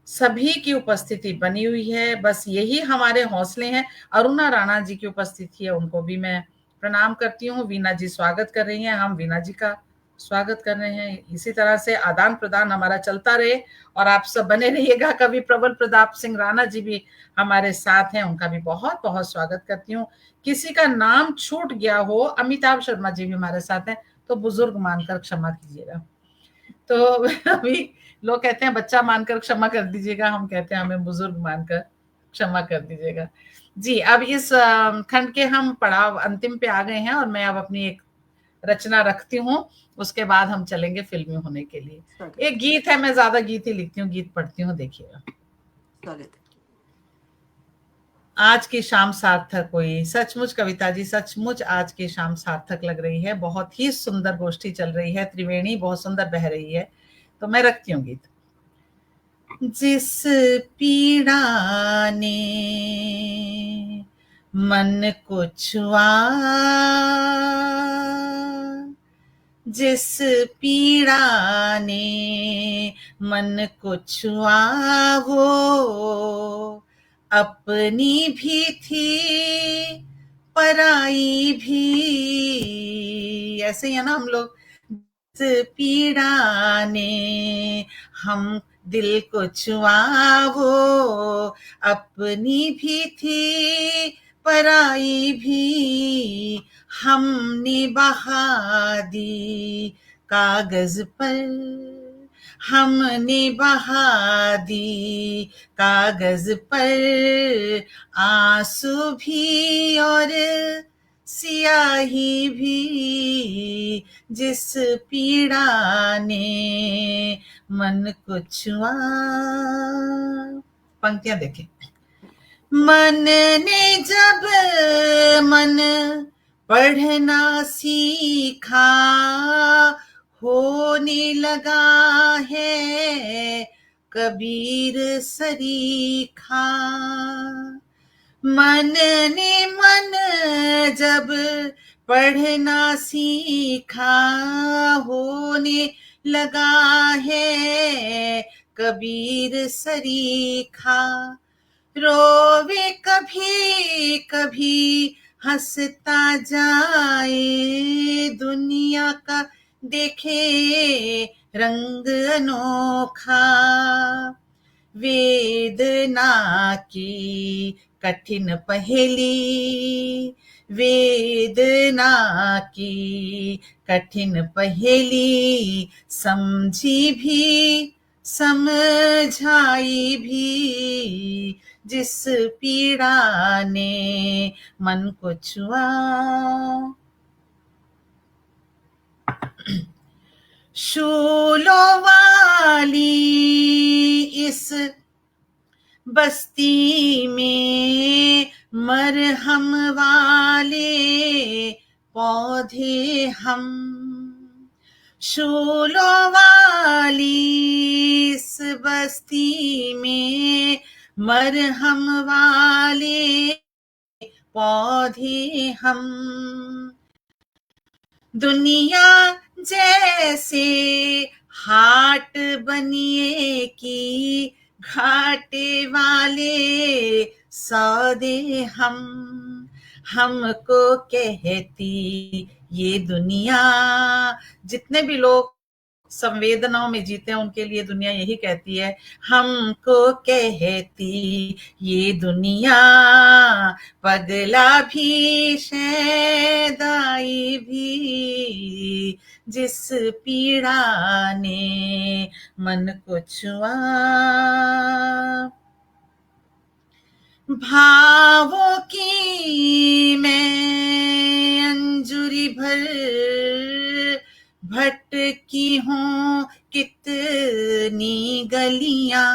सभी की उपस्थिति बनी हुई है, बस यही हमारे हौसले हैं। अरुणा राणा जी की उपस्थिति है, उनको भी मैं प्रणाम करती हूँ। वीना जी स्वागत कर रही हैं, हम वीना जी का स्वागत कर रहे हैं। इसी तरह से आदान प्रदान हमारा चलता रहे और आप सब बने रहिएगा। कवि प्रबल प्रताप सिंह राणा जी भी हमारे साथ हैं, उनका भी बहुत बहुत स्वागत करती हूँ। किसी का नाम छूट गया हो, अमिताभ शर्मा जी भी हमारे साथ हैं, तो बुजुर्ग मानकर क्षमा कीजिएगा। तो अभी लोग कहते हैं बच्चा मानकर क्षमा कर दीजिएगा, हम कहते हैं हमें बुजुर्ग मानकर क्षमा कर दीजिएगा। जी, अब इस खंड के हम पड़ाव अंतिम पे आ गए हैं और मैं अब अपनी एक रचना रखती हूँ, उसके बाद हम चलेंगे फिल्मी होने के लिए। एक गीत है, मैं ज्यादा गीत ही लिखती हूँ, गीत पढ़ती हूँ, देखिएगा। स्वागत। आज की शाम सार्थक हुई, सचमुच कविता जी, सचमुच आज की शाम सार्थक लग रही है। बहुत ही सुंदर गोष्ठी चल रही है, त्रिवेणी बहुत सुंदर बह रही है। तो मैं रखती हूँ गीत। जिस पीड़ा ने मन को छुआ, जिस पीड़ा ने मन को छुआ, वो अपनी भी थी पराई भी। ऐसे ही है ना हम लोग। जिस पीड़ा ने हम दिल को छुआ, वो अपनी भी थी पराई भी। हमने बहा दी कागज पर, हमने बहा दी कागज पर आंसू भी और सियाही भी। जिस पीड़ा ने मन को छुआ। पंक्तियां देखें। मन ने जब मन पढ़ना सीखा, होने लगा है कबीर सरीखा। मन ने मन जब पढ़ना सीखा, होने लगा है कबीर सरीखा। रोवे कभी कभी हंसता जाए, दुनिया का देखे रंग अनोखा। वेदना की कठिन पहेली वेदना की, कठिन पहेली समझी भी समझाई भी, जिस पीड़ा ने मन को छुआ। शूलों वाली इस बस्ती में मरहम वाले पौधे हम, शूलों वाली इस बस्ती में मरहम वाले पौधे हम। दुनिया जैसे हाट बनिए की घाटे वाले सौदे हम, हमको कहती ये दुनिया। जितने भी लोग संवेदनाओं में जीते हैं उनके लिए दुनिया यही कहती है, हमको कहती ये दुनिया, पगला भी शैदाई भी, जिस पीड़ा ने मन को छुआ। भावों की मैं अंजुरी भर भटकी हूँ कितनी गलियां,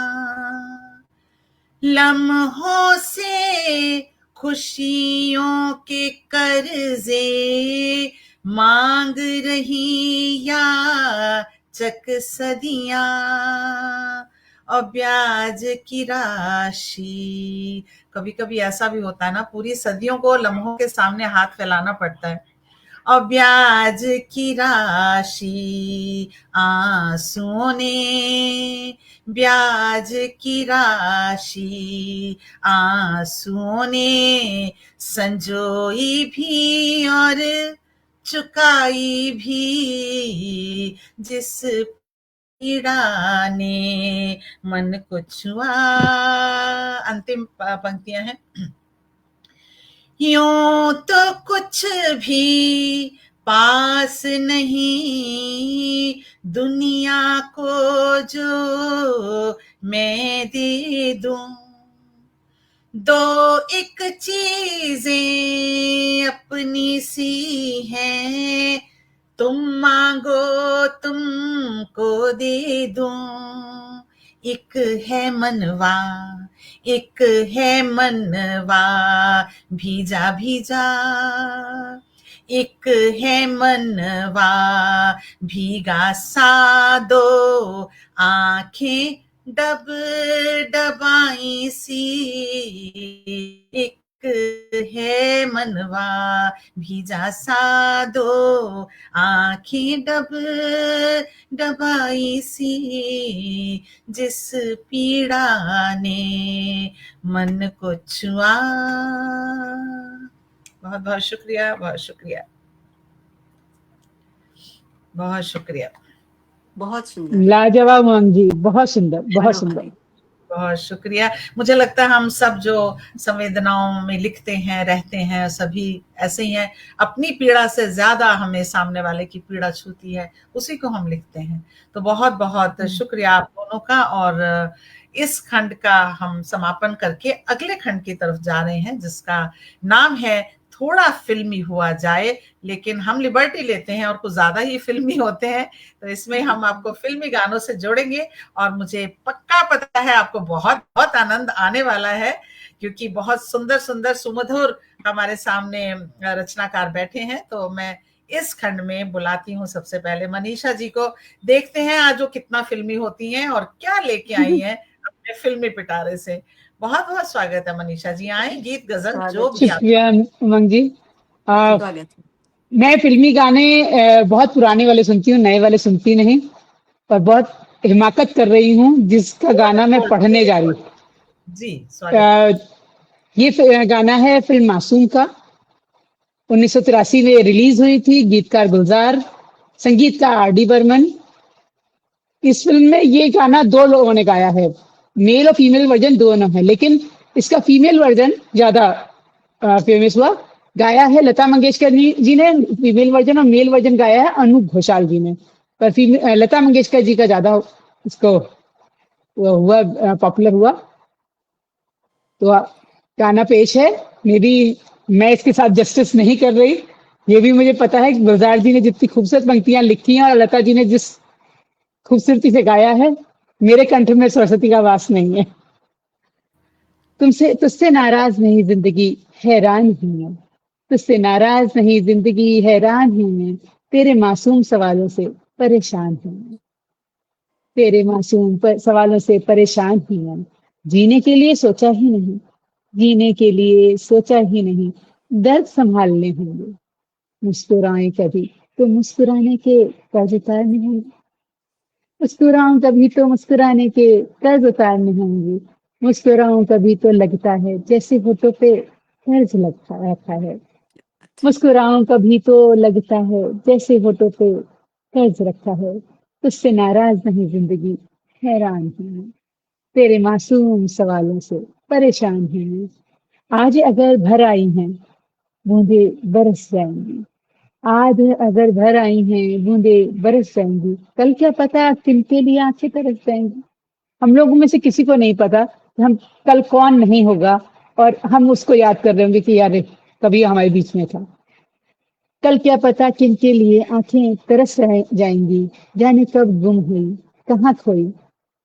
लम्हों से खुशियों के कर्जे मांग रही या चक सदियां, और ब्याज की राशि। कभी कभी ऐसा भी होता है ना, पूरी सदियों को लम्हों के सामने हाथ फैलाना पड़ता है। और ब्याज की राशि आंसुओं ने, ब्याज की राशि आंसुओं ने संजोई भी और चुकाई भी, जिस पीड़ा ने मन को छुआ। अंतिम पंक्तियां हैं। यूं तो कुछ भी पास नहीं दुनिया को जो मैं दे दूं, दो एक चीजें अपनी सी हैं, तुम मांगो तुमको दे दूं। एक है मनवा, एक है मनवा भीजा भीजा, एक है मनवा भीगा सा, दो आंखें डब डबाई सी, एक है मनवा भीजा सा, दो आंखें डब डबाई सी, जिस पीड़ा ने मन को छुआ। बहुत बहुत शुक्रिया, बहुत शुक्रिया, बहुत शुक्रिया। बहुत सुंदर, लाजवाब मैम जी, बहुत सुंदर, बहुत सुंदर, बहुत शुक्रिया। मुझे लगता है हम सब जो संवेदनाओं में लिखते हैं, रहते हैं, सभी ऐसे ही हैं। अपनी पीड़ा से ज्यादा हमें सामने वाले की पीड़ा छूती है, उसी को हम लिखते हैं। तो बहुत बहुत शुक्रिया आप दोनों का। और इस खंड का हम समापन करके अगले खंड की तरफ जा रहे हैं, जिसका नाम है थोड़ा फिल्मी हुआ जाए, लेकिन हम लिबर्टी लेते हैं और कुछ ज्यादा ही फिल्मी होते हैं। तो इसमें हम आपको फिल्मी गानों से जोड़ेंगे, और मुझे पक्का पता है आपको बहुत बहुत आनंद आने वाला है, क्योंकि बहुत सुंदर सुंदर सुमधुर हमारे सामने रचनाकार बैठे हैं। तो मैं इस खंड में बुलाती हूँ सबसे पहले मनीषा जी को। देखते हैं आज वो कितना फिल्मी होती हैं और क्या लेके आई हैं अपने फिल्मी पिटारे से। बहुत बहुत स्वागत है मनीषा जी, आए गीत गजल जो भी। शुक्रिया उमंग जी। मैं फिल्मी गाने बहुत पुराने वाले सुनती हूँ, नए वाले सुनती नहीं, और बहुत हिमाकत कर रही हूँ जिसका गाना मैं पढ़ने जा रही हूँ जी। ये गाना है फिल्म मासूम का, 1983 में रिलीज हुई थी। गीतकार गुलजार, संगीतकार आर.डी. बर्मन। इस फिल्म में ये गाना दो लोगों ने गाया है, मेल और फीमेल वर्जन दोनों है, लेकिन इसका फीमेल वर्जन ज्यादा फेमस हुआ। गाया है लता मंगेशकर जी ने फीमेल वर्जन, और मेल वर्जन गाया है अनूप घोषाल जी ने। पर लता मंगेशकर जी का ज्यादा इसको वो हुआ, पॉपुलर हुआ। तो गाना पेश है। मेरी मैं इसके साथ जस्टिस नहीं कर रही, ये भी मुझे पता है कि गुलजार जी ने जितनी खूबसूरत पंक्तियां लिखी हैं और लता जी ने जिस खूबसूरती से गाया है, मेरे कंठ में सरस्वती का वास नहीं है। तुमसे तुझसे नाराज नहीं जिंदगी, हैरान हूं मैं। तुझसे नाराज नहीं जिंदगी, हैरान हूं मैं। तेरे मासूम सवालों से परेशान हूं मैं। तेरे मासूम सवालों से परेशान हूं मैं। जीने के लिए सोचा ही नहीं, जीने के लिए सोचा ही नहीं। दर्द संभालने होंगे, मुस्कुराए कभी तो मुस्कुराने के कर्ज उतारने होंगे। मुस्कुराऊं कभी तो मुस्कुराने के कर्ज उतारने होंगे। मुस्कुराऊं कभी तो लगता है जैसे होठों पे कर्ज लगता रखा है। मुस्कुराऊं कभी तो लगता है जैसे होठों पे कर्ज रखा है। तुझसे नाराज नहीं जिंदगी, हैरान हूं मैं। तेरे मासूम सवालों से परेशान हूं मैं। आज अगर भर आई हैं बूंदे बरस जाएंगी। आज अगर भर आई हैं बूंदे बरस जाएंगी। कल क्या पता किनके लिए आंखें तरस जाएंगी। हम लोगों में से किसी को नहीं पता कि हम कल कौन नहीं होगा, और हम उसको याद कर रहे होंगे कि यार कभी हमारे बीच में था। कल क्या पता किनके लिए आंखें तरस जाएंगी। जाने कब गुम हुई, कहाँ खोई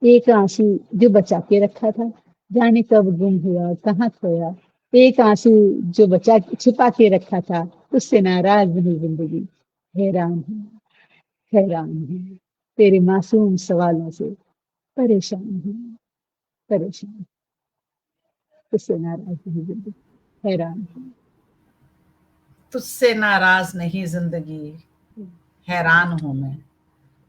एक आंसू जो बचा के रखा था। जाने कब गुम हुआ, कहाँ खोया एक आंसू जो बचा छुपा के रखा था। उससे नाराज नहीं जिंदगी, हैरान हूँ, हैरान हूँ। तेरे मासूम सवालों से परेशान हूँ, परेशान। उससे नाराज नहीं जिंदगी, हैरान हूँ। तुझसे नाराज नहीं जिंदगी, हैरान हूं मैं।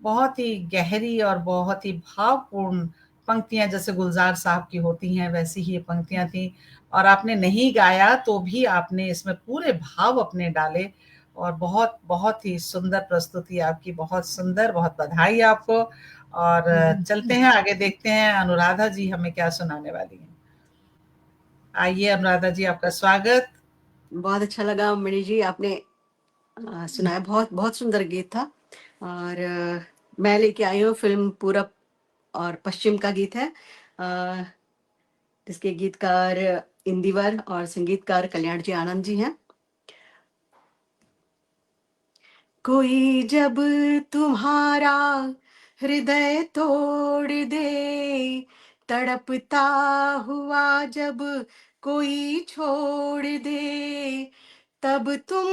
बहुत ही गहरी और बहुत ही भावपूर्ण पंक्तियां जैसे गुलजार साहब की होती हैं, वैसी ही ये पंक्तियां थी। और आपने नहीं गाया तो भी आपने इसमें पूरे भाव अपने डाले, और बहुत बहुत ही सुंदर प्रस्तुति आपकी, बहुत सुंदर, बहुत बधाई आपको। और चलते हैं आगे, देखते हैं अनुराधा जी हमें क्या सुनाने वाली हैं। आइए अनुराधा जी, आपका स्वागत। बहुत अच्छा लगा मणि जी, आपने सुनाया, बहुत बहुत सुंदर गीत था। और मैं लेके आई हूँ फिल्म पूरब और पश्चिम का गीत है, जिसके गीतकार इंदिवर और संगीतकार कल्याण जी आनंद जी हैं। कोई जब तुम्हारा हृदय तोड़ दे, तड़पता हुआ जब कोई छोड़ दे, तब तुम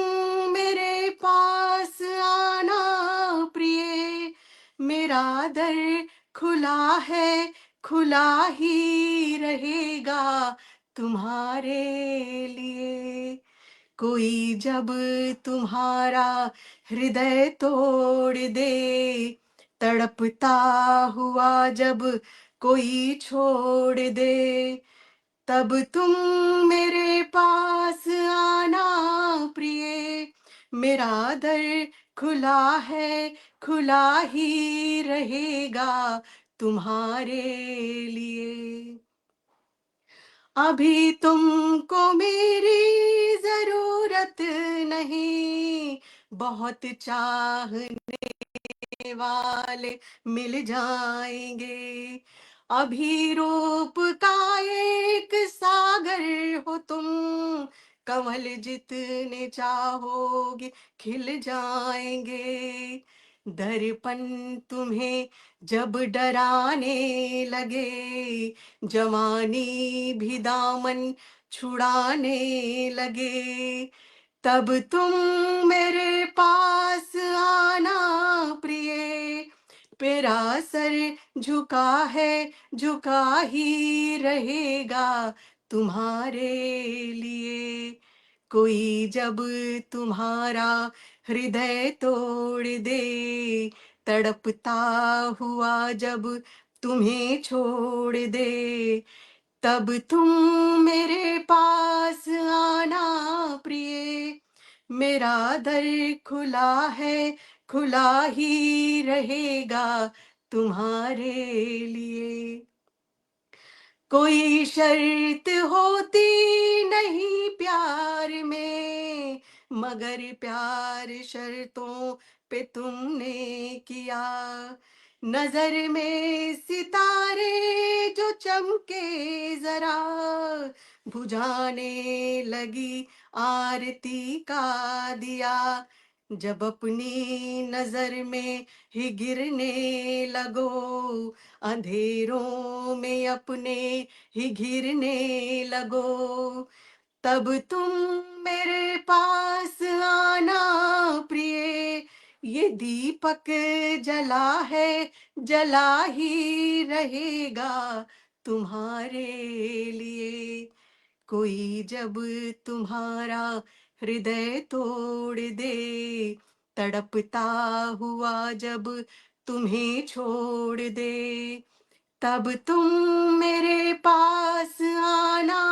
मेरे पास आना प्रिय। मेरा दर खुला है, खुला ही रहेगा तुम्हारे लिए। कोई जब तुम्हारा हृदय तोड़ दे, तड़पता हुआ जब कोई छोड़ दे, तब तुम मेरे पास आना प्रिय। मेरा दर खुला है, खुला ही रहेगा तुम्हारे लिए। अभी तुमको मेरी जरूरत नहीं, बहुत चाहने वाले मिल जाएंगे। अभी रूप का एक सागर हो तुम, कमल जितने चाहोगे खिल जाएंगे। दर्पण तुम्हें जब डराने लगे, जवानी भी दामन छुड़ाने लगे, तब तुम मेरे पास आना प्रिय। मेरा सर झुका है, झुका ही रहेगा तुम्हारे लिए। कोई जब तुम्हारा हृदय तोड़ दे, तड़पता हुआ जब तुम्हें छोड़ दे, तब तुम मेरे पास आना प्रिय। मेरा दर खुला है, खुला ही रहेगा तुम्हारे लिए। कोई शर्त होती नहीं प्यार में, मगर प्यार शर्तों पे तुमने किया। नजर में सितारे जो चमके जरा, बुझाने लगी आरती का दिया। जब अपनी नजर में ही गिरने लगो, अंधेरों में अपने ही घिरने लगो, तब तुम मेरे पास आना प्रिय। ये दीपक जला है, जला ही रहेगा तुम्हारे लिए। कोई जब तुम्हारा हृदय तोड़ दे, तड़पता हुआ जब तुम्हें छोड़ दे, तब तुम मेरे पास आना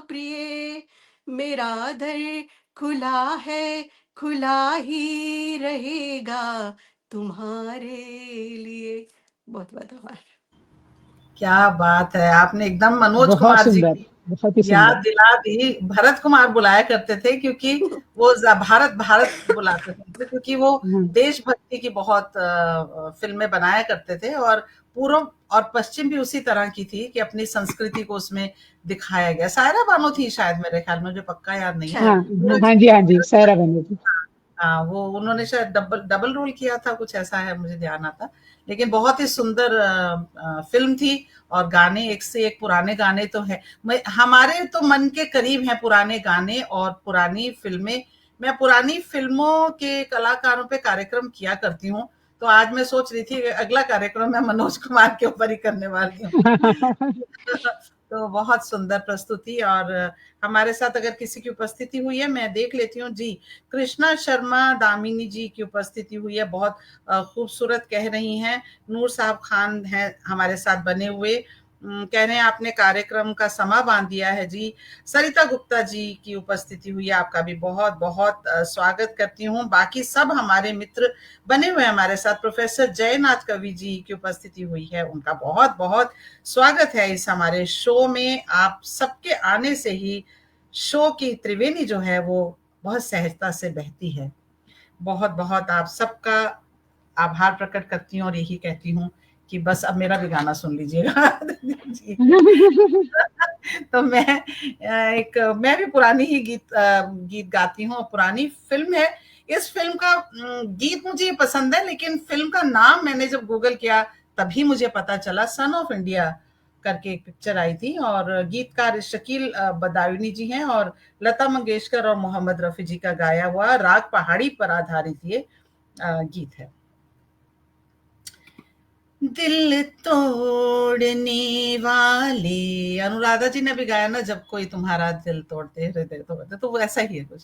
प्रिय। मेरा दर खुला है, खुला ही रहेगा तुम्हारे लिए। बहुत बहुत आभार। क्या बात है, आपने एकदम मनोज बहुत कुमार जी सुंदर, की बहुत ही याद सुंदर। दिला दी। भरत कुमार बुलाया करते थे क्योंकि वो भारत भारत बुलाते थे, क्योंकि वो हाँ, देशभक्ति की बहुत फिल्में बनाया करते थे, और पूर्व और पश्चिम भी उसी तरह की थी कि अपनी संस्कृति को उसमें दिखाया गया। सायरा बानो थी शायद, मेरे ख्याल में, मुझे पक्का याद नहीं है। हाँ, शायद हाँ जी, हाँ जी, सायरा बानो। हाँ, वो उन्होंने शायद डबल डबल रोल किया था, कुछ ऐसा है, मुझे ध्यान आता। लेकिन बहुत ही सुंदर फ़िल्म थी, और गाने एक से एक पुराने गाने तो हैं। मैं हमारे तो मन के करीब हैं पुराने गाने और पुरानी फ़िल्में। मैं पुरानी फ़िल्मों के कलाकारों पे कार्यक्रम किया करती हूँ, तो आज मैं सोच रही थी कि अगला कार्यक्रम मैं मनोज कुमार के ऊपर ही करने वाली हूँ। तो बहुत सुंदर प्रस्तुति, और हमारे साथ अगर किसी की उपस्थिति हुई है, मैं देख लेती हूँ जी। कृष्णा शर्मा दामिनी जी की उपस्थिति हुई है, बहुत खूबसूरत कह रही हैं। नूर साहब खान हैं हमारे साथ बने हुए, कह रहे हैं आपने कार्यक्रम का समा बांध दिया है जी। सरिता गुप्ता जी की उपस्थिति हुई है, आपका भी बहुत बहुत स्वागत करती हूँ। बाकी सब हमारे मित्र बने हुए हैं हमारे साथ। प्रोफेसर जयनाथ कवि जी की उपस्थिति हुई है, उनका बहुत बहुत स्वागत है इस हमारे शो में। आप सबके आने से ही शो की त्रिवेणी जो है वो बहुत सहजता से बहती है। बहुत बहुत आप सबका आभार प्रकट करती हूँ, और यही कहती हूँ कि बस अब मेरा भी गाना सुन लीजिएगा। जी। तो मैं भी पुरानी ही गीत गाती हूँ, पुरानी फिल्म है। इस फिल्म का गीत मुझे पसंद है, लेकिन फिल्म का नाम मैंने जब गूगल किया तभी मुझे पता चला। सन ऑफ इंडिया करके एक पिक्चर आई थी, और गीतकार शकील बदायूनी जी हैं, और लता मंगेशकर और मोहम्मद रफी जी का गाया हुआ राग पहाड़ी पर आधारित ये गीत है। दिल तोड़ने वाले, अनुराधा जी ने भी गाया ना, जब कोई तुम्हारा दिल तोड़ते हृदय तोड़ते, तो वो ऐसा ही है कुछ।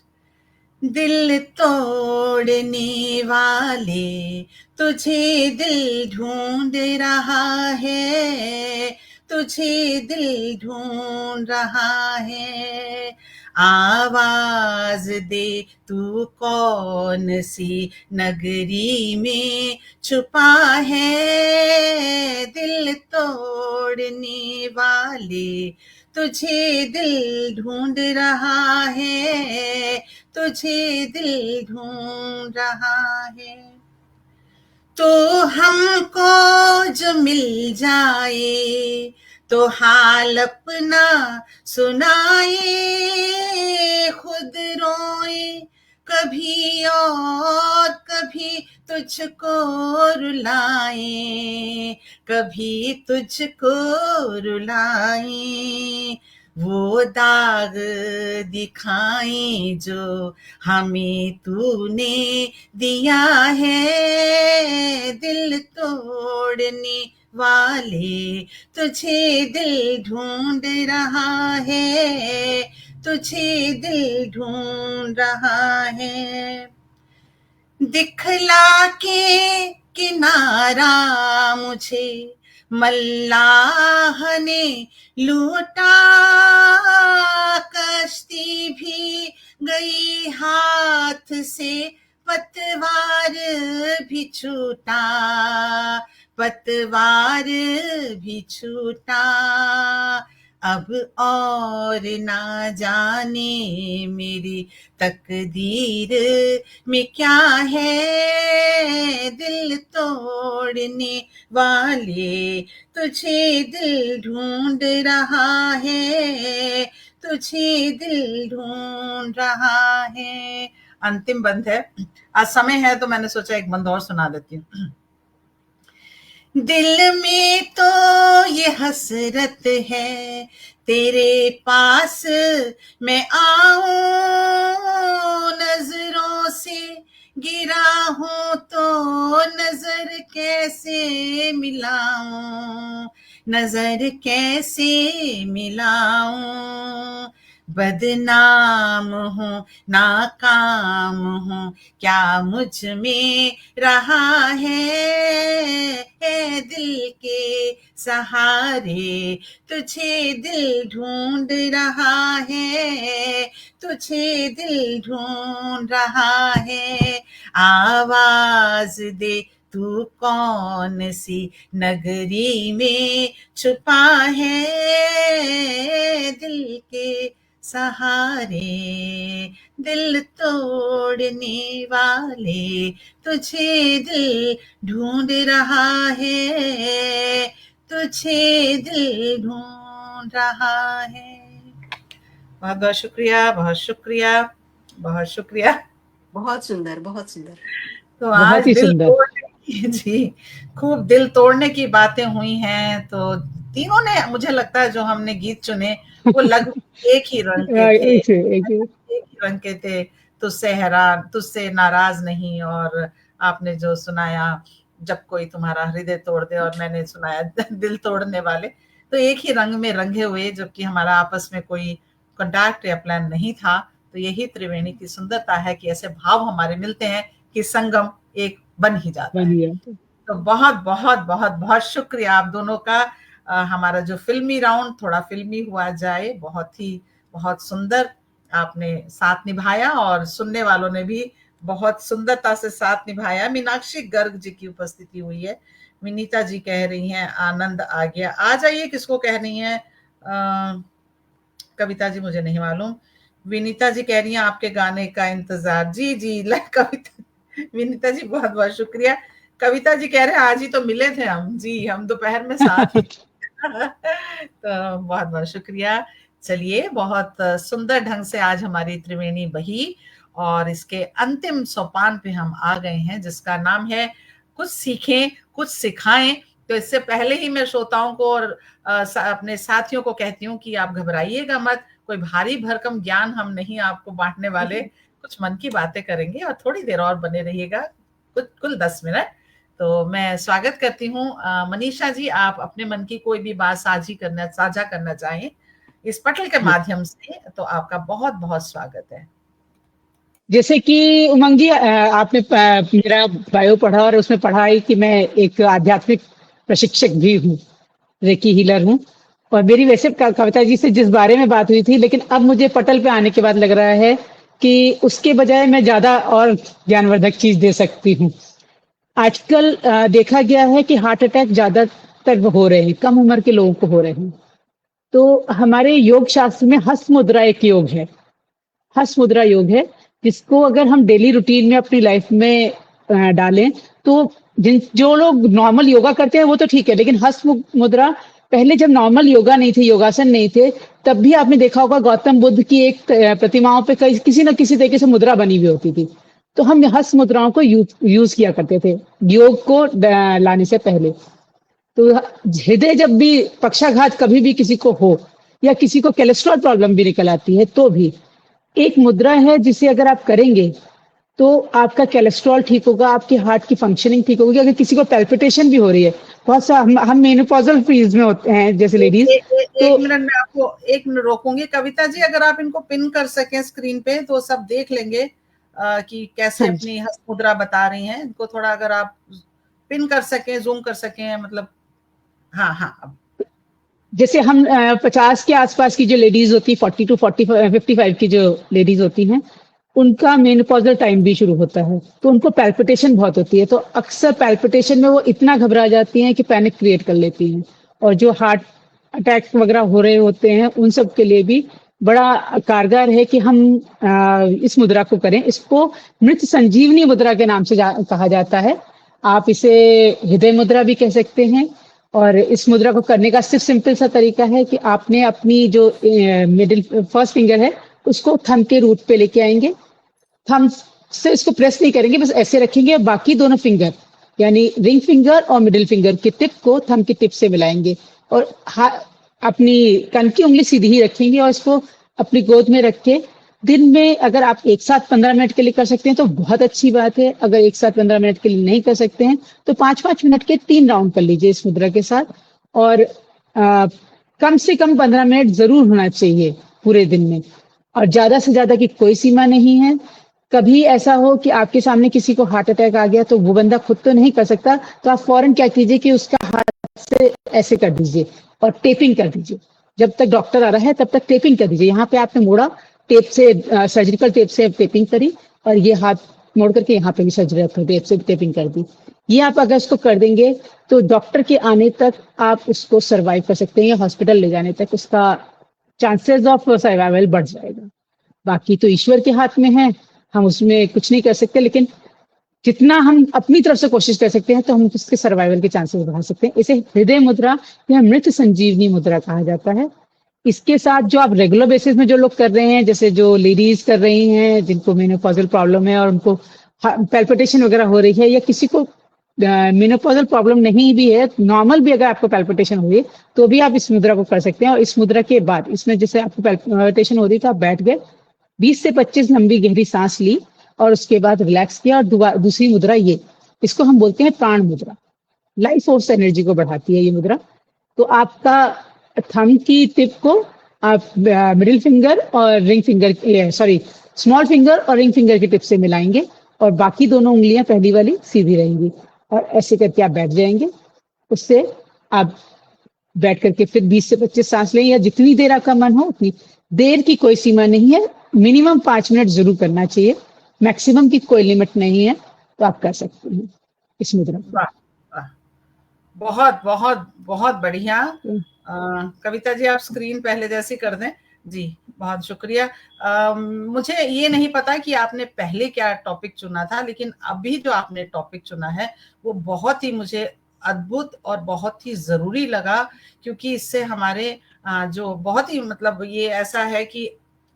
दिल तोड़ने वाले, तुझे दिल ढूंढ रहा है, तुझे दिल ढूंढ रहा है। आवाज दे, तू कौन सी नगरी में छुपा है। दिल तोड़ने वाले, तुझे दिल ढूंढ रहा है, तुझे दिल ढूंढ रहा है। तो हमको जो मिल जाए, तो हाल अपना सुनाए, खुद रोए कभी और कभी तुझको रुलाए, कभी तुझको रुलाए। वो दाग दिखाए जो हमें तूने दिया है। दिल तोड़ने वाले, तुझे दिल ढूंढ रहा है, तुझे दिल ढूंढ रहा है। दिखला के किनारा मुझे मल्लाह ने लूटा, कश्ती भी गई हाथ से, पतवार भी छूटा, पतवार भी छूटा। अब और ना जाने मेरी तकदीर में क्या है, दिल तोड़ने वाले तुझे दिल ढूंढ रहा है, तुझे दिल ढूंढ रहा है। अंतिम बंद है, आज समय है तो मैंने सोचा एक बंद और सुना देती हूँ। दिल में तो ये हसरत है तेरे पास मैं आऊं, नजरों से गिरा हूं तो नजर कैसे मिलाऊं, नजर कैसे मिलाऊं, बदनाम हूँ नाकाम हूँ क्या मुझ में रहा है, दिल के सहारे तुझे दिल ढूंढ रहा है, तुझे दिल ढूंढ रहा है, आवाज दे तू कौन सी नगरी में छुपा है, दिल के सहारे दिल तोड़ने वाले तुझे दिल ढूंढ रहा है, तुझे दिल ढूंढ रहा है। बहुत बहुत शुक्रिया, बहुत शुक्रिया, बहुत शुक्रिया। बहुत सुंदर, बहुत सुंदर। तो आज दिल तोड़ने की, जी, खूब दिल तोड़ने की बातें हुई हैं। तो तीनों ने, मुझे लगता है जो हमने गीत चुने वो लगभग एक ही रंग के थे, एक ही रंग के थे। तुझसे हैरान, तुझसे नाराज नहीं, और आपने जो सुनाया जब कोई तुम्हारा हृदय तोड़ दे, और मैंने सुनाया दिल तोड़ने वाले, तो एक ही रंग में रंगे हुए, जबकि हमारा आपस में कोई कॉन्टैक्ट या प्लान नहीं था। तो यही त्रिवेणी की सुंदरता है कि ऐसे भाव हमारे मिलते हैं कि संगम एक बन ही जाता है। तो बहुत बहुत बहुत बहुत शुक्रिया आप दोनों का। हमारा जो फिल्मी राउंड थोड़ा फिल्मी हुआ जाए, बहुत सुंदर आपने साथ निभाया, और सुनने वालों ने भी बहुत सुंदरता से साथ निभाया। मीनाक्षी गर्ग जी की उपस्थिति हुई है। विनीता जी कह रही हैं आनंद आ गया। आ जाइए, किसको कह रही हैं? कविता जी मुझे नहीं मालूम। विनीता जी कह रही हैं आपके गाने का इंतजार। जी जी, कविता, विनीता जी बहुत बहुत शुक्रिया। कविता जी कह रहे हैं आज ही तो मिले थे हम। जी, हम दोपहर में साथ ही तो बहुत बहुत शुक्रिया। चलिए, बहुत सुंदर ढंग से आज हमारी त्रिवेणी बही, और इसके अंतिम सोपान पे हम आ गए हैं, जिसका नाम है कुछ सीखें कुछ सिखाएं। तो इससे पहले ही मैं श्रोताओं को और अपने साथियों को कहती हूँ कि आप घबराइएगा मत, कोई भारी भरकम ज्ञान हम नहीं आपको बांटने वाले, कुछ मन की बातें करेंगे, और थोड़ी देर और बने रहिएगा, कुल 10 मिनट। तो मैं स्वागत करती हूँ मनीषा जी, आप अपने मन की कोई भी बात साझा करना चाहें इस पटल के माध्यम से, तो आपका बहुत बहुत स्वागत है। जैसे कि उमंग जी, आपने मेरा बायो पढ़ा और उसमें पढ़ा है कि मैं एक आध्यात्मिक प्रशिक्षक भी हूँ, रेकी हीलर हूँ, और मेरी वैसे कविता जी से जिस बारे में बात हुई थी, लेकिन अब मुझे पटल पे आने के बाद लग रहा है कि उसके बजाय मैं ज्यादा और ज्ञानवर्धक चीज दे सकती हूँ। आजकल देखा गया है कि हार्ट अटैक ज्यादातर हो रहे हैं, कम उम्र के लोगों को हो रहे हैं। तो हमारे योग शास्त्र में हस्त मुद्रा एक योग है, हस्त मुद्रा योग है, जिसको अगर हम डेली रूटीन में अपनी लाइफ में डालें तो जो लोग नॉर्मल योगा करते हैं वो तो ठीक है, लेकिन हस्त मुद्रा, पहले जब नॉर्मल योगा नहीं थे, योगासन नहीं थे, तब भी आपने देखा होगा गौतम बुद्ध की एक प्रतिमाओं पे किसी न किसी तरीके से मुद्रा बनी हुई होती थी। तो हम हस्त मुद्राओं को यूज किया करते थे योग को लाने से पहले। तो हृदय जब भी पक्षाघात कभी भी किसी को हो, या किसी को कोलेस्ट्रॉल प्रॉब्लम भी निकल आती है, तो भी एक मुद्रा है जिसे अगर आप करेंगे तो आपका कोलेस्ट्रॉल ठीक होगा, आपके हार्ट की फंक्शनिंग ठीक होगी। अगर किसी को पैल्पिटेशन भी हो रही है, बहुत सा हम मेनोपॉजल फेज में होते हैं जैसे लेडीज। एक मिनट में आपको 1 मिनट रोकूंगी। कविता जी, अगर आप इनको पिन कर सकें स्क्रीन पे तो सब देख लेंगे कि कैसे अपनी हस्त मुद्रा बता रही हैं। इनको थोड़ा अगर आप पिन कर सकें, जूम कर सकें, मतलब हाँ। जैसे हम 50 के आसपास की जो लेडीज होती है, 40 टू 55 की जो लेडीज होती हैं, उनका मेनोपॉजल टाइम भी शुरू होता है, तो उनको पैल्पिटेशन बहुत होती है। तो अक्सर पैल्पिटेशन में वो इतना घबरा जाती हैं कि पैनिक क्रिएट कर लेती हैं, और जो हार्ट अटैक वगैरह हो रहे होते हैं, उन सब के लिए भी बड़ा कारगर है कि हम इस मुद्रा को करें। इसको मृत संजीवनी मुद्रा के नाम से कहा जाता है। आप इसे हृदय मुद्रा भी कह सकते हैं। और इस मुद्रा को करने का सिर्फ सिंपल सा तरीका है कि आपने अपनी जो मिडिल फर्स्ट फिंगर है उसको थंब के रूट पे लेके आएंगे। थंब से इसको प्रेस नहीं करेंगे, बस ऐसे रखेंगे। बाकी दोनों फिंगर यानी रिंग फिंगर और मिडिल फिंगर की टिप को थंब की टिप से मिलाएंगे और अपनी कन की उंगली सीधी ही रखेंगे और इसको अपनी गोद में रख के दिन में अगर आप एक साथ 15 मिनट के लिए कर सकते हैं तो बहुत अच्छी बात है। अगर एक साथ 15 मिनट के लिए नहीं कर सकते हैं तो 5-5 मिनट के 3 राउंड कर लीजिए इस मुद्रा के साथ। और कम से कम 15 मिनट जरूर होना चाहिए पूरे दिन में, और ज्यादा से ज्यादा की कोई सीमा नहीं है। कभी ऐसा हो कि आपके सामने किसी को हार्ट अटैक आ गया तो वो बंदा खुद तो नहीं कर सकता, तो आप फौरन क्या कीजिए कि उसका हाथ से ऐसे कर दीजिए और टेपिंग कर दीजिए। जब तक डॉक्टर आ रहा है तब तक टेपिंग कर दीजिए। यहाँ पे आपने मोड़ा, टेप से सर्जिकल टेप से टेपिंग करी, और ये हाथ मोड़ करके यहाँ पे भी सर्जिकल टेप से टेपिंग कर दी। ये आप अगर इसको कर देंगे तो डॉक्टर के आने तक आप उसको सर्वाइव कर सकते हैं, या हॉस्पिटल ले जाने तक उसका चांसेस ऑफ सर्वाइवल बढ़ जाएगा। बाकी तो ईश्वर के हाथ में है, हम उसमें कुछ नहीं कर सकते, लेकिन जितना हम अपनी तरफ से कोशिश कर सकते हैं तो हम उसके सर्वाइवल के चांसेस बढ़ा सकते हैं। इसे हृदय मुद्रा या मृत संजीवनी मुद्रा कहा जाता है। इसके साथ जो आप रेगुलर बेसिस में जो लोग कर रहे हैं, जैसे जो लेडीज कर रही हैं जिनको मेनोपॉजल प्रॉब्लम है और उनको पैल्पिटेशन वगैरह हो रही है, या किसी को मेनोपॉजल प्रॉब्लम नहीं भी है, नॉर्मल भी अगर आपको पैल्पिटेशन हो रही है तो भी आप इस मुद्रा को कर सकते हैं। और इस मुद्रा के बाद इसमें जैसे आपको पैल्पिटेशन हो रही तो आप बैठ गए, 20 से 25 लंबी गहरी सांस ली और उसके बाद रिलैक्स किया। और दूसरी मुद्रा ये, इसको हम बोलते हैं प्राण मुद्रा। लाइफ फोर्स एनर्जी को बढ़ाती है ये मुद्रा। तो आपका थंब की टिप को आप मिडिल फिंगर और ring finger, sorry small finger और रिंग फिंगर की टिप से मिलाएंगे, और बाकी दोनों उंगलियां पहली वाली सीधी रहेंगी, और ऐसे करके आप बैठ जाएंगे। उससे आप बैठ करके फिर 20 से 25 सांस लें, या जितनी देर आपका मन हो उतनी देर की कोई सीमा नहीं है। मिनिमम 5 मिनट जरूर करना चाहिए, मैक्सिमम की कोई लिमिट नहीं है, तो आप कर सकते हैं इस मुद्रा को। बहुत बहुत बहुत बढ़िया। कविता जी आप स्क्रीन पहले जैसी कर दें। जी बहुत शुक्रिया। मुझे ये नहीं पता कि आपने पहले क्या टॉपिक चुना था, लेकिन अभी जो आपने टॉपिक चुना है वो बहुत ही मुझे अद्भुत और बहुत ही जरूरी लगा, क्योंकि इससे हमारे जो बहुत ही मतलब ये ऐसा है कि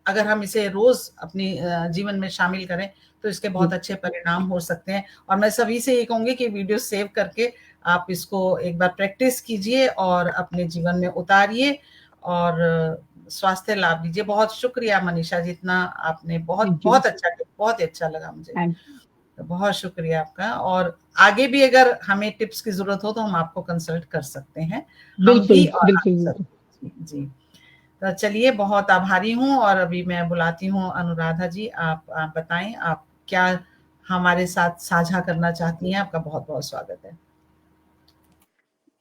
अगर हम इसे रोज अपनी जीवन में शामिल करें तो इसके बहुत अच्छे परिणाम हो सकते हैं। और मैं सभी से ये कहूंगी कि वीडियो सेव करके आप इसको एक बार प्रैक्टिस कीजिए और अपने जीवन में उतारिए और स्वास्थ्य लाभ लीजिए। बहुत शुक्रिया मनीषा जी, इतना आपने बहुत अच्छा, बहुत ही अच्छा लगा मुझे, तो बहुत शुक्रिया आपका। और आगे भी अगर हमें टिप्स की जरूरत हो तो हम आपको कंसल्ट कर सकते हैं, हम भी और आप। जी तो चलिए, बहुत आभारी हूँ। और अभी मैं बुलाती हूँ अनुराधा जी, आप बताएं आप क्या हमारे साथ साझा करना चाहती हैं। आपका बहुत बहुत स्वागत है।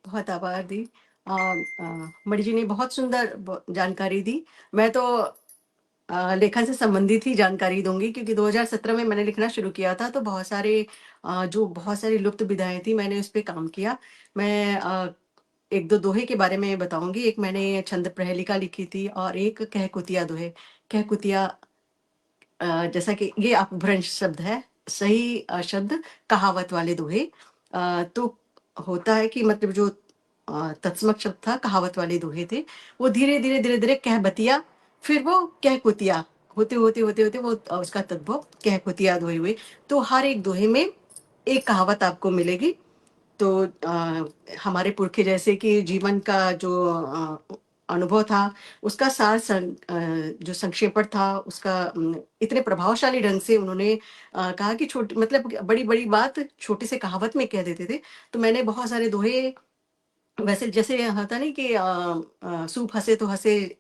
बहुत आभार दी। मणि जी ने बहुत सुंदर जानकारी दी। मैं तो लेखन से संबंधित ही जानकारी दूंगी, क्योंकि 2017 में मैंने लिखना शुरू किया था, तो बहुत सारी लुप्त विधाएं थी, मैंने उस पर काम किया। मैं एक दो दोहे के बारे में बताऊंगी। एक मैंने छंद प्रहेलिका लिखी थी और एक कहकुतिया दोहे। कहकुतिया जैसा कि ये अपभ्रंश शब्द है, सही शब्द कहावत वाले दोहे। तो होता है कि मतलब जो तत्समक शब्द था, कहावत वाले दोहे थे, वो धीरे धीरे कहबतिया, फिर वो कहकुतिया होते होते होते होते वो उसका तद्भव कहकुतिया दोहे हुए। तो हर एक दोहे में एक कहावत आपको मिलेगी। तो हमारे पुरखे जैसे कि जीवन का जो अनुभव था, उसका जो संक्षेपण था उसका, इतने प्रभावशाली ढंग से उन्होंने कहा कि छोटी मतलब बड़ी बड़ी बात छोटे से कहावत में कह देते थे। तो मैंने बहुत सारे दोहे, वैसे जैसे होता नहीं कि सूप हंसे तो हंसे,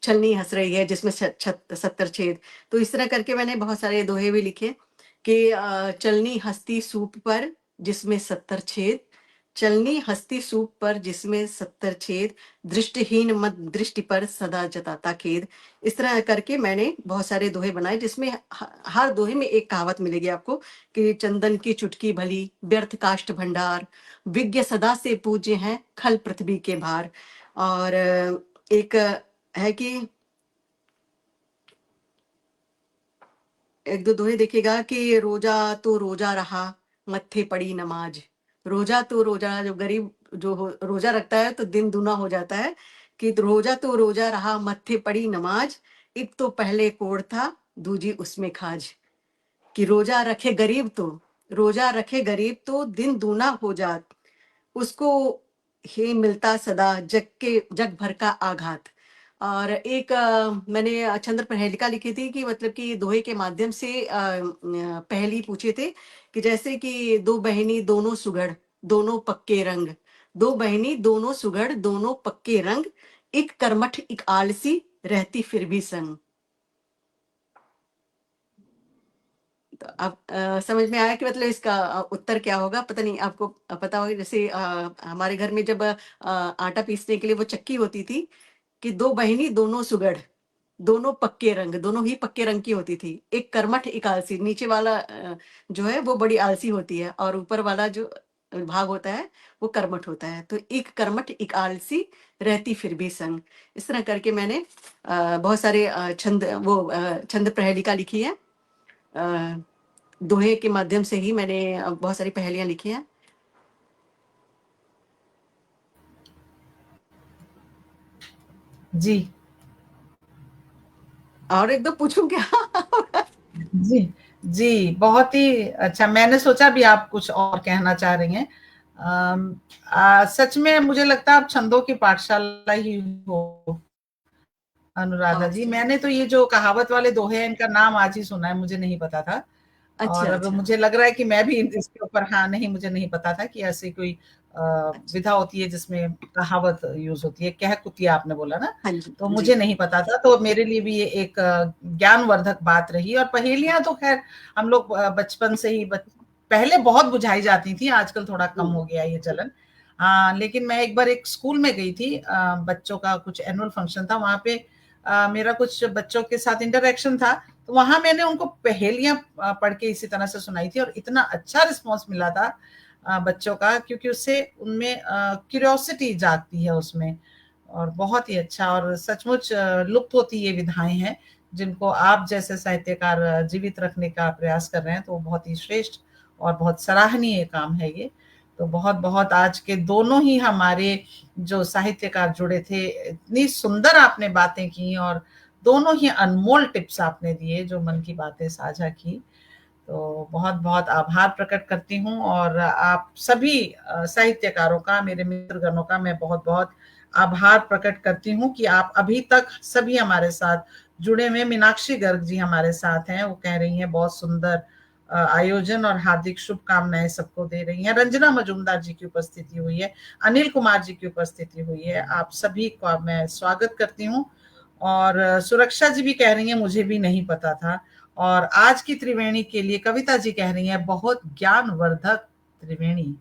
छलनी हंस रही है जिसमें 70 छेद। तो इस तरह करके मैंने बहुत सारे दोहे भी लिखे कि चलनी हंसती सूप पर जिसमें 70 छेद, चलनी हंसती सूप पर जिसमें 70 छेद, दृष्टिहीन मत दृष्टि पर सदा जताता खेद। इस तरह करके मैंने बहुत सारे दोहे बनाए, जिसमें हर दोहे में एक कहावत मिलेगी आपको कि चंदन की चुटकी भली, व्यर्थ काष्ठ भंडार, विज्ञ सदा से पूज्य हैं, खल पृथ्वी के भार। और एक है कि एक दो दोहे देखिएगा कि रोजा तो रोजा रहा, मत्थे पड़ी नमाज। रोजा तो रोजा, जो गरीब जो रोजा रखता है तो दिन दूना हो जाता है, कि रोजा तो रोजा रहा, मत्थे पड़ी नमाज। एक तो पहले कोड़ था, दूजी उसमें खाज। कि रोजा रखे गरीब तो दिन दूना हो जात, उसको हे मिलता सदा जग भर का आघात। और एक मैंने चंद्र पहेलिका लिखी थी कि मतलब कि दोहे के माध्यम से पहेली पूछे थे कि जैसे कि दो बहनी दोनों सुघड़, दोनों पक्के रंग। दो बहनी दोनों सुघड़, दोनों पक्के रंग, एक कर्मठ एक आलसी, रहती फिर भी संग। तो अब समझ में आया कि मतलब इसका उत्तर क्या होगा। पता नहीं आपको पता होगा, जैसे हमारे घर में जब आटा पीसने के लिए वो चक्की होती थी, कि दो बहिनी दोनों सुगढ़, दोनों पक्के रंग, दोनों ही पक्के रंग की होती थी। एक कर्मठ एक आलसी, नीचे वाला जो है वो बड़ी आलसी होती है, और ऊपर वाला जो भाग होता है वो कर्मठ होता है। तो एक कर्मठ एक आलसी, रहती फिर भी संग। इस तरह करके मैंने बहुत सारे छंद प्रहेलिका लिखी है। दोहे के माध्यम से ही मैंने बहुत सारी पहेलियां लिखी हैं। जी और एक दो पूछूं क्या? जी जी, बहुत ही अच्छा। मैंने सोचा भी आप कुछ और कहना चाह रही हैं। सच में मुझे लगता है आप छंदों की पाठशाला ही हो अनुराधा जी। मैंने तो ये जो कहावत वाले दोहे हैं इनका नाम आज ही सुना है, मुझे नहीं पता था। अच्छा और अब अच्छा। मुझे लग रहा है कि मैं भी इसके ऊपर, हाँ नहीं, मुझे नहीं पता था कि ऐसी कोई अच्छा। विधा होती है जिसमें कहावत यूज होती है। कह कुतिया आपने बोला ना, हाँ जी तो जी। मुझे नहीं पता था। तो मेरे लिए भी ये एक ज्ञानवर्धक बात रही। और पहेलियां तो खैर हम लोग बचपन से ही पहले बहुत बुझाई जाती थी, आजकल थोड़ा कम हो गया ये चलन। लेकिन मैं एक बार एक स्कूल में गई थी, बच्चों का कुछ एनुअल फंक्शन था, वहां पे मेरा कुछ बच्चों के साथ इंटरेक्शन था। तो वहां मैंने उनको पहेलियां पढ़ के इसी तरह से सुनाई थी, और इतना अच्छा रिस्पॉन्स मिला था बच्चों का, क्योंकि उससे उनमें क्यूरियोसिटी जागती है उसमें। और बहुत ही अच्छा, और सचमुच लुप्त होती ये विधाएं हैं जिनको आप जैसे साहित्यकार जीवित रखने का प्रयास कर रहे हैं। तो बहुत ही श्रेष्ठ और बहुत सराहनीय काम है ये। तो बहुत बहुत आज के दोनों ही हमारे जो साहित्यकार जुड़े थे, इतनी सुंदर आपने बातें की, और दोनों ही अनमोल टिप्स आपने दिए, जो मन की बातें साझा की। तो बहुत बहुत आभार प्रकट करती हूँ। और आप सभी साहित्यकारों का, मेरे मित्रगणों का मैं बहुत बहुत आभार प्रकट करती हूँ कि आप अभी तक सभी हमारे साथ जुड़े हुए। मीनाक्षी गर्ग जी हमारे साथ हैं, वो कह रही हैं बहुत सुंदर आयोजन, और हार्दिक शुभकामनाएं सबको दे रही हैं। रंजना मजूमदार जी की उपस्थिति हुई है, अनिल कुमार जी की उपस्थिति हुई है, आप सभी का मैं स्वागत करती हूँ। और सुरक्षा जी भी कह रही हैं मुझे भी नहीं पता था। और आज की त्रिवेणी के लिए कविता जी कह रही हैं बहुत ज्ञानवर्धक त्रिवेणी।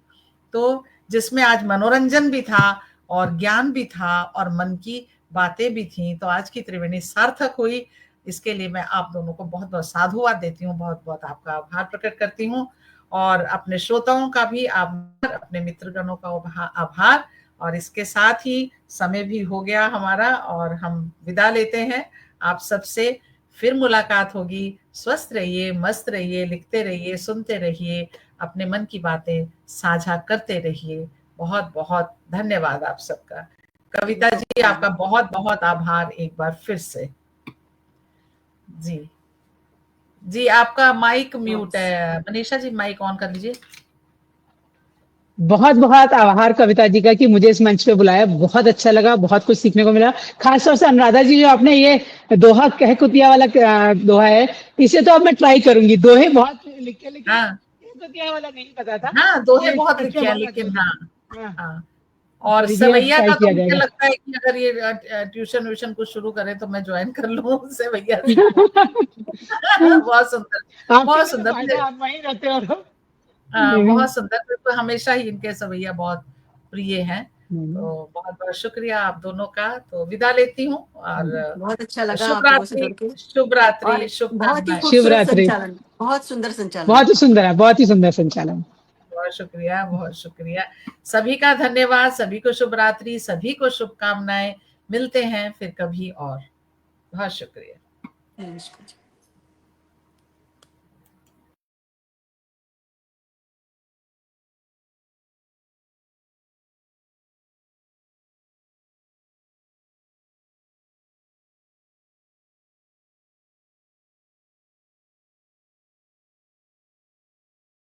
तो जिसमें आज मनोरंजन भी था और ज्ञान भी था और मन की बातें भी थी, तो आज की त्रिवेणी सार्थक हुई। इसके लिए मैं आप दोनों को बहुत बहुत साधुवाद देती हूँ, बहुत बहुत आपका आभार प्रकट करती हूँ। और अपने श्रोताओं का भी आभार, अपने मित्रगणों का आभार। और इसके साथ ही समय भी हो गया हमारा, और हम विदा लेते हैं आप सबसे। फिर मुलाकात होगी। स्वस्थ रहिए, मस्त रहिए, लिखते रहिए, सुनते रहिए, अपने मन की बातें साझा करते रहिए। बहुत बहुत धन्यवाद आप सबका। कविता जी आपका बहुत बहुत आभार एक बार फिर से। जी जी, आपका माइक म्यूट है मनीषा जी, माइक ऑन कर लीजिए। बहुत बहुत आभार कविता जी का कि मुझे इस मंच पे बुलाया। बहुत अच्छा लगा, बहुत कुछ सीखने को मिला। खासतौर से अनुराधा जी, जो आपने ये दोहा कह कुतिया वाला दोहा है, इसे तो अब मैं ट्राई करूंगी। दोहे बहुत लिखे, लेकिन हाँ कह कुतिया वाला नहीं पता था। हाँ, दोहे ये बहुत सच में लिखे हैं, बहुत अच्छा लेकिन हाँ लगा। हाँ, हाँ। तो और देखिए अब सवैया ट्राई का तो किया मुझे जाएगा। लगता है कि अगर ये ट्यूशन व्यूशन कुछ शुरू करे तो मैं ज्वाइन कर लूँ सवैया से। बहुत सुंदर, आपके बहुत लिए तो सुंदर फायदा, मुझे। आप वहीं रहते हो। बहुत सुंदर, तो हमेशा ही इनके सवैया बहुत प्रिय हैं। तो बहुत बहुत शुक्रिया आप दोनों का। तो विदा लेती हूँ, और बहुत अच्छा लगा शुभ आप लोगों से रात्रि, जुड़ के, शुभ और रात्रि, बहुत ही शुभकामनाएं। खूबसूरत शिवरात्रि। संचालन, बहुत सुंदर संचालन बहुत ही आपका। सुंदर है, बहुत ही सुंदर संचालन। बहुत शुक्रिया, बहुत शुक्रिया। सभी का धन्यवाद, सभी को शुभ रात्रि, सभी को शुभकामनाएं। मिलते हैं फिर कभी और। बहुत शुक्रिया। नमस्कार।